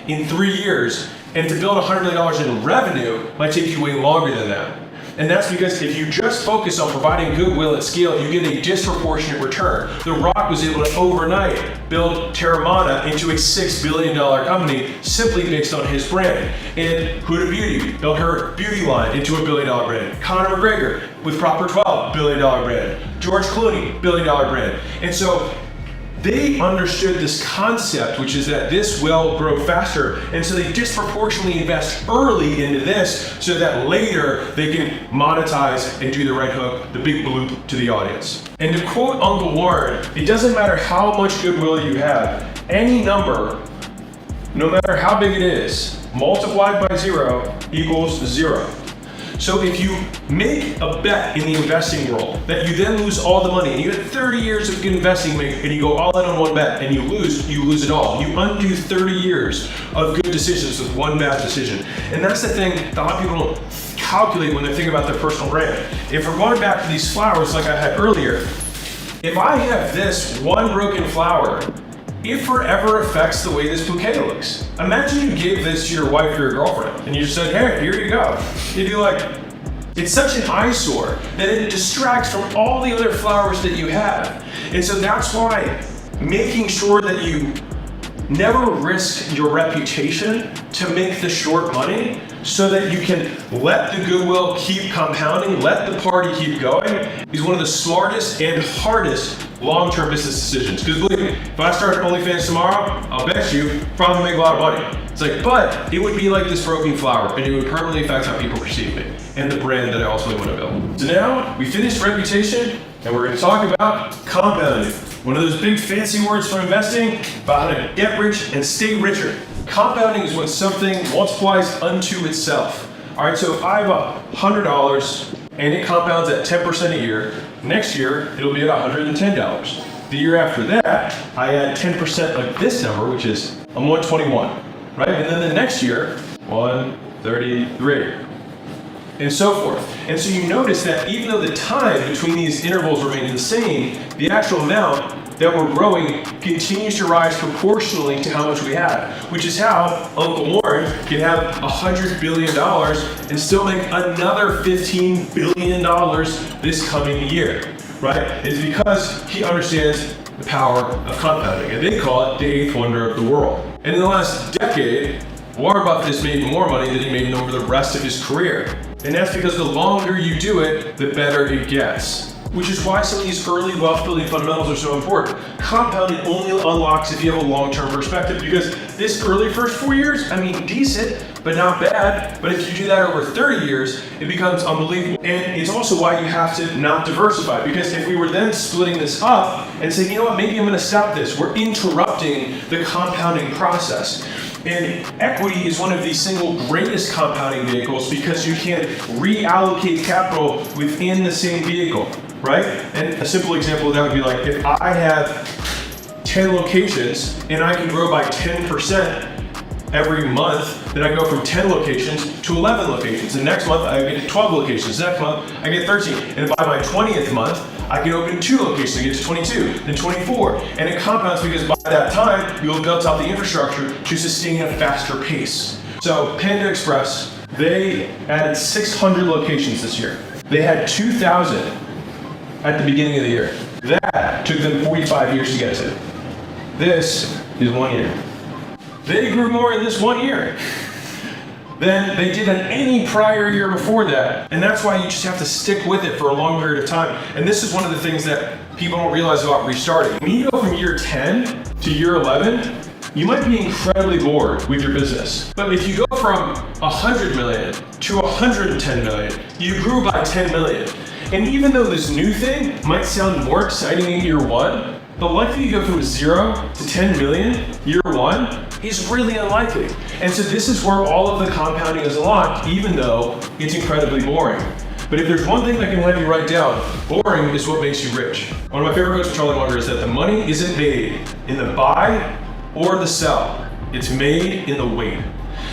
A: in 3 years, and to build $100 million in revenue might take you way longer than that. And that's because if you just focus on providing goodwill at scale, you get a disproportionate return. The Rock was able to overnight build Terramana into a $6 billion company simply based on his brand. And Huda Beauty built her beauty line into a $1 billion brand. Conor McGregor with Proper 12, $1 billion brand. George Clooney, $1 billion brand. And so they understood this concept, which is that this will grow faster, and so they disproportionately invest early into this so that later they can monetize and do the right hook, the big bloop to the audience. And to quote Uncle Warren, it doesn't matter how much goodwill you have, any number, no matter how big it is, multiplied by 0 equals 0. So if you make a bet in the investing world that you then lose all the money, and you had 30 years of good investing, and you go all in on one bet and you lose it all. You undo 30 years of good decisions with one bad decision. And that's the thing that a lot of people don't calculate when they think about their personal brand. If we're going back to these flowers like I had earlier, if I have this one broken flower, it forever affects the way this bouquet looks. Imagine you gave this to your wife or your girlfriend and you just said, hey, here you go. You'd be like, it's such an eyesore that it distracts from all the other flowers that you have. And so that's why making sure that you never risk your reputation to make the short money so that you can let the goodwill keep compounding, let the party keep going, is one of the smartest and hardest long-term business decisions. Because believe me, if I started OnlyFans tomorrow, I'll bet you probably make a lot of money. It's like, but it would be like this broken flower, and it would permanently affect how people perceive me and the brand that I ultimately want to build. So now we finished reputation, and we're going to talk about compounding. One of those big fancy words for investing, about how to get rich and stay richer. Compounding is when something multiplies unto itself. All right, so if I have $100 and it compounds at 10% a year, next year it'll be at $110. The year after that, I add 10% of this number, which is I'm 121, right? And then the next year, 133, and so forth. And so you notice that even though the time between these intervals remains the same, the actual amount that we're growing continues to rise proportionally to how much we have, which is how Uncle Warren can have $100 billion and still make another $15 billion this coming year, right? It's because he understands the power of compounding, and they call it the eighth wonder of the world. And in the last decade, Warren Buffett has made more money than he made over the rest of his career. And that's because the longer you do it, the better it gets. Which is why some of these early wealth building fundamentals are so important. Compounding only unlocks if you have a long-term perspective, because this early first 4 years, I mean, decent, but not bad. But if you do that over 30 years, it becomes unbelievable. And it's also why you have to not diversify, because if we were then splitting this up and saying, you know what, maybe I'm gonna stop this, we're interrupting the compounding process. And equity is one of the single greatest compounding vehicles because you can reallocate capital within the same vehicle, right? And a simple example of that would be like, if I have 10 locations and I can grow by 10% every month, then I go from 10 locations to 11 locations. The next month I get 12 locations. Next month I get 13. And by my 20th month, I can open 2 locations and get to 22, then 24. And it compounds because by that time, you'll have built out the infrastructure to sustain a faster pace. So Panda Express, they added 600 locations this year. They had 2,000 at the beginning of the year. That took them 45 years to get to. This is 1 year. They grew more in this 1 year than they did in any prior year before that. And that's why you just have to stick with it for a long period of time. And this is one of the things that people don't realize about restarting. When you go from year 10 to year 11, you might be incredibly bored with your business. But if you go from 100 million to 110 million, you grew by 10 million. And even though this new thing might sound more exciting in year 1, the likelihood you go from 0 to 10 million year 1 is really unlikely. And so this is where all of the compounding is unlocked, even though it's incredibly boring. But if there's one thing that can help you write down, boring is what makes you rich. One of my favorite quotes from Charlie Munger is that the money isn't made in the buy or the sell. It's made in the wait.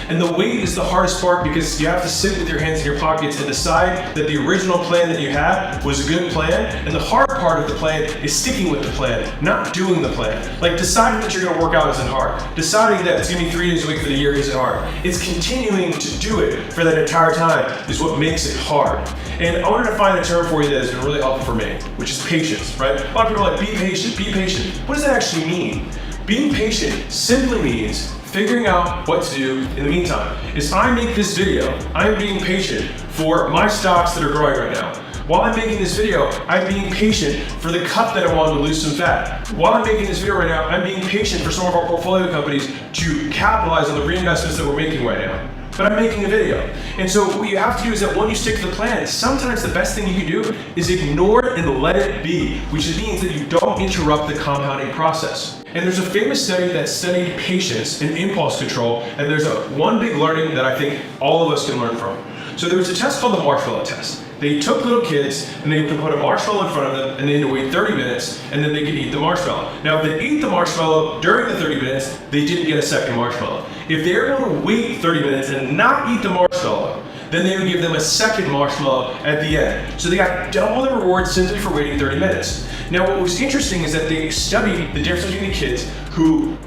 A: And the wait is the hardest part because you have to sit with your hands in your pockets and decide that the original plan that you had was a good plan. And the hard part of the plan is sticking with the plan, not doing the plan. Like deciding that you're gonna work out isn't hard. Deciding that it's gonna be 3 days a week for the year isn't hard. It's continuing to do it for that entire time is what makes it hard. And I wanted to find a term for you that has been really helpful for me, which is patience, right? A lot of people are like, be patient, be patient. What does that actually mean? Being patient simply means figuring out what to do in the meantime. As I make this video, I'm being patient for my stocks that are growing right now. While I'm making this video, I'm being patient for the cup that I want to lose some fat. While I'm making this video right now, I'm being patient for some of our portfolio companies to capitalize on the reinvestments that we're making right now. But I'm making a video. And so what you have to do is that when you stick to the plan, sometimes the best thing you can do is ignore it and let it be, which means that you don't interrupt the compounding process. And there's a famous study that studied patience and impulse control, and there's one big learning that I think all of us can learn from. So there was a test called the marshmallow test. They took little kids and they put a marshmallow in front of them and they had to wait 30 minutes and then they could eat the marshmallow. Now if they ate the marshmallow during the 30 minutes, they didn't get a second marshmallow. If they were able to wait 30 minutes and not eat the marshmallow, then they would give them a second marshmallow at the end. So they got double the reward simply for waiting 30 minutes. Now what was interesting is that they studied the difference between the kids who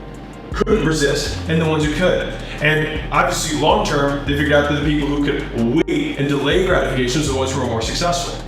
A: couldn't resist and the ones who could. And obviously long term, they figured out that the people who could wait and delay gratification are the ones who were more successful.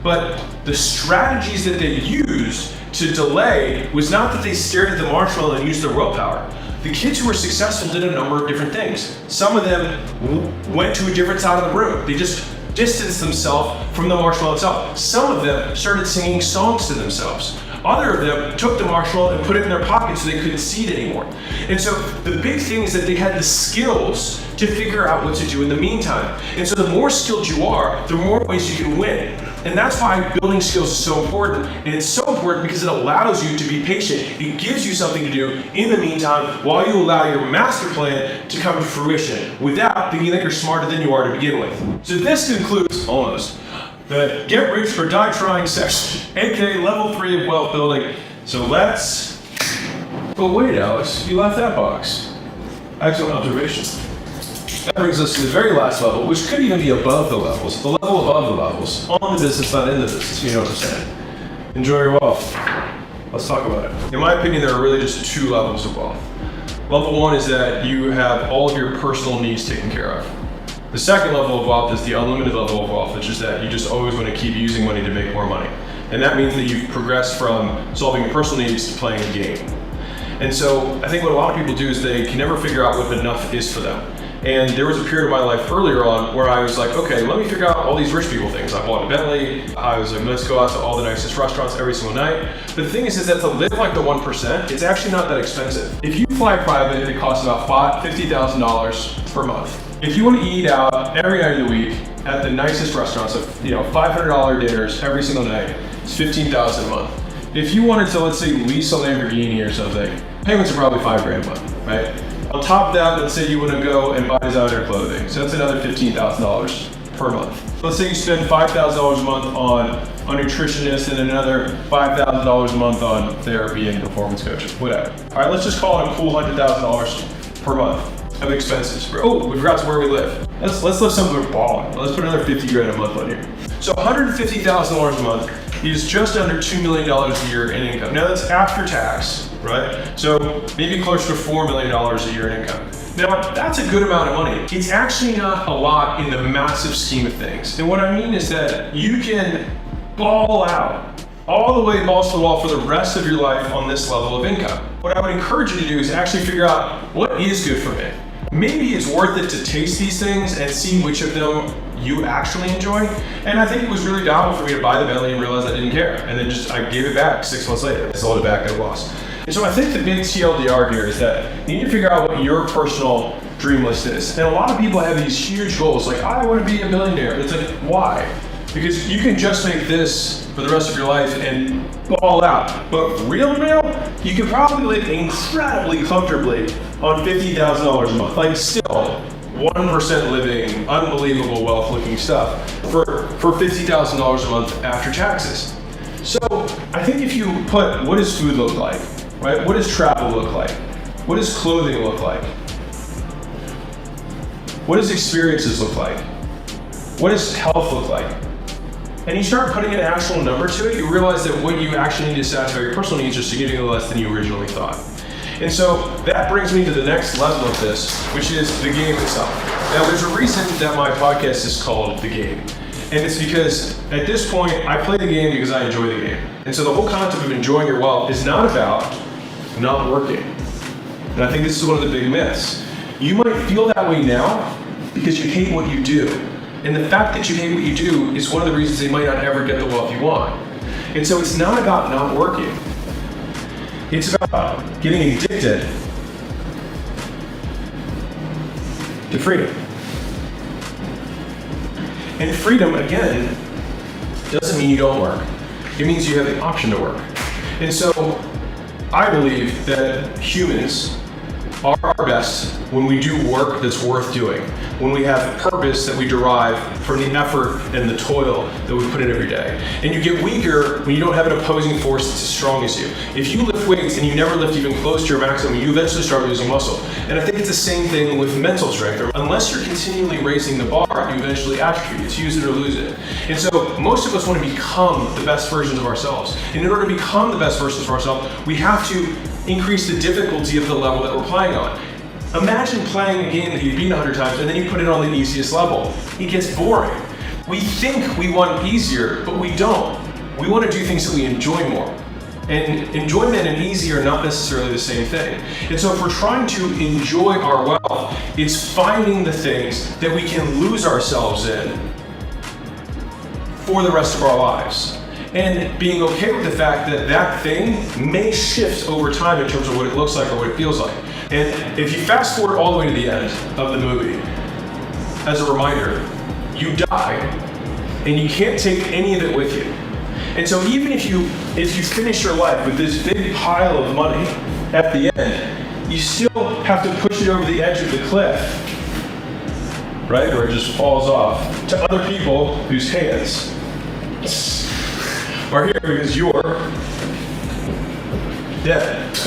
A: But the strategies that they used to delay was not that they stared at the marshmallow and used their willpower. The kids who were successful did a number of different things. Some of them went to a different side of the room. They just distanced themselves from the marshmallow itself. Some of them started singing songs to themselves. Other of them took the marshmallow and put it in their pocket so they couldn't see it anymore. And so the big thing is that they had the skills to figure out what to do in the meantime. And so the more skilled you are, the more ways you can win. And that's why building skills is so important. And it's so important because it allows you to be patient. It gives you something to do in the meantime while you allow your master plan to come to fruition without thinking that you're smarter than you are to begin with. So this concludes almost the Get Rich or Die Trying section, aka level 3 of wealth building. So let's, but wait Alex, you left that box. Excellent observation. That brings us to the very last level, which could even be above the levels, the level above the levels, on the business, not in the business, you know what I'm saying. Enjoy your wealth. Let's talk about it. In my opinion, there are really just 2 levels of wealth. Level 1 is that you have all of your personal needs taken care of. The second level of wealth is the unlimited level of wealth, which is that you just always want to keep using money to make more money. And that means that you've progressed from solving your personal needs to playing a game. And so I think what a lot of people do is they can never figure out what enough is for them. And there was a period of my life earlier on where I was like, okay, let me figure out all these rich people things. I bought a Bentley. I was like, let's go out to all the nicest restaurants every single night. But the thing is that to live like the 1%, it's actually not that expensive. If you fly private, it costs about $50,000 per month. If you want to eat out every night of the week at the nicest restaurants, of $500 dinners every single night, it's $15,000 a month. If you wanted to, let's say, lease a Lamborghini or something, payments are probably $5,000 a month, right? On top of that, let's say you want to go and buy designer clothing, so that's another $15,000 per month. Let's say you spend $5,000 a month on a nutritionist and another $5,000 a month on therapy and performance coaching, whatever. All right, let's just call it a cool $100,000 per month of expenses. Oh, we forgot to where we live. Let's live somewhere balling. Let's put another $50,000 a month on here. So $150,000 a month is just under $2 million a year in income. Now that's after tax, right? So maybe closer to $4 million a year in income. Now that's a good amount of money. It's actually not a lot in the massive scheme of things. And what I mean is that you can ball out all the way balls to the wall for the rest of your life on this level of income. What I would encourage you to do is actually figure out what is good for me. Maybe it's worth it to taste these things and see which of them you actually enjoy. And I think it was really down for me to buy the Bentley and realize I didn't care. And then I gave it back 6 months later. I sold it back at a loss. And so I think the big TLDR here is that you need to figure out what your personal dream list is. And a lot of people have these huge goals, like I want to be a millionaire. It's like, why? Because you can just make this for the rest of your life and ball out. But real, you can probably live incredibly comfortably on $50,000 a month. Like still, 1% living, unbelievable wealth looking stuff for $50,000 a month after taxes. So I think if you put, what does food look like, right? What does travel look like? What does clothing look like? What does experiences look like? What does health look like? And you start putting an actual number to it, you realize that what you actually need to satisfy your personal needs are significantly less than you originally thought. And so that brings me to the next level of this, which is the game itself. Now there's a reason that my podcast is called The Game. And it's because at this point, I play the game because I enjoy the game. And so the whole concept of enjoying your wealth is not about not working. And I think this is one of the big myths. You might feel that way now because you hate what you do. And the fact that you hate what you do is one of the reasons you might not ever get the wealth you want. And so it's not about not working. It's about getting addicted to freedom. And freedom, again, doesn't mean you don't work. It means you have the option to work. And so I believe that humans are our best when we do work that's worth doing, when we have purpose that we derive from the effort and the toil that we put in every day. And you get weaker when you don't have an opposing force that's as strong as you. If you lift weights and you never lift even close to your maximum, you eventually start losing muscle. And I think it's the same thing with mental strength. Unless you're continually raising the bar, you eventually atrophy. It's use it or lose it. And so most of us want to become the best versions of ourselves. And in order to become the best versions of ourselves, we have to increase the difficulty of the level that we're playing on. Imagine playing a game that you've beaten 100 times and then you put it on the easiest level. It gets boring. We think we want easier, but we don't. We want to do things that we enjoy more. And enjoyment and easy are not necessarily the same thing. And so if we're trying to enjoy our wealth, it's finding the things that we can lose ourselves in for the rest of our lives. And being okay with the fact that that thing may shift over time in terms of what it looks like or what it feels like. And if you fast forward all the way to the end of the movie, as a reminder, you die and you can't take any of it with you. And so even if you finish your life with this big pile of money at the end, you still have to push it over the edge of the cliff, right? Or it just falls off to other people whose hands are here because you're dead.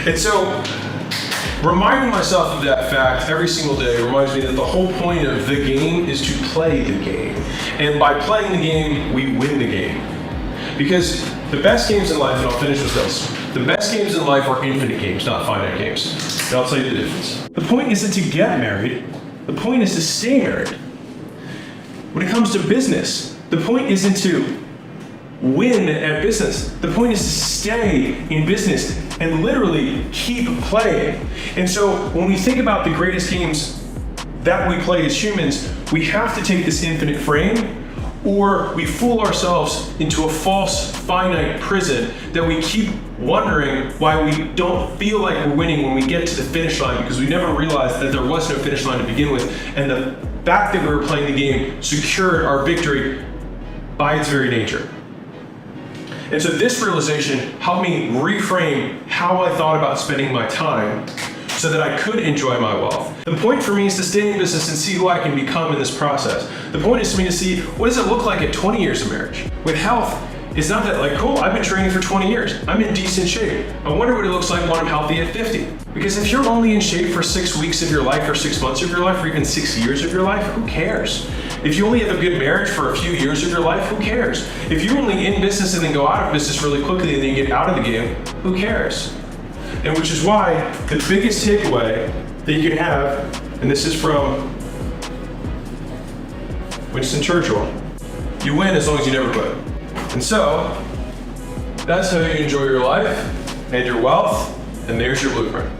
A: And so reminding myself of that fact every single day reminds me that the whole point of the game is to play the game. And by playing the game, we win the game. Because the best games in life, and I'll finish with this, the best games in life are infinite games, not finite games. And I'll tell you the difference. The point isn't to get married, the point is to stay married. When it comes to business, the point isn't to win at business. The point is to stay in business and literally keep playing. And so when we think about the greatest games that we play as humans, we have to take this infinite frame, or we fool ourselves into a false finite prison that we keep wondering why we don't feel like we're winning when we get to the finish line, because we never realized that there was no finish line to begin with, and the fact that we were playing the game secured our victory by its very nature. And so this realization helped me reframe how I thought about spending my time so that I could enjoy my wealth. The point for me is to stay in business and see who I can become in this process. The point is for me to see, what does it look like at 20 years of marriage? With health, it's not that like, cool, I've been training for 20 years. I'm in decent shape. I wonder what it looks like when I'm healthy at 50. Because if you're only in shape for 6 weeks of your life, or 6 months of your life, or even 6 years of your life, who cares? If you only have a good marriage for a few years of your life, who cares? If you're only in business and then go out of business really quickly and then you get out of the game, who cares? And which is why the biggest takeaway that you can have, and this is from Winston Churchill, you win as long as you never quit. And so, that's how you enjoy your life and your wealth, and there's your blueprint.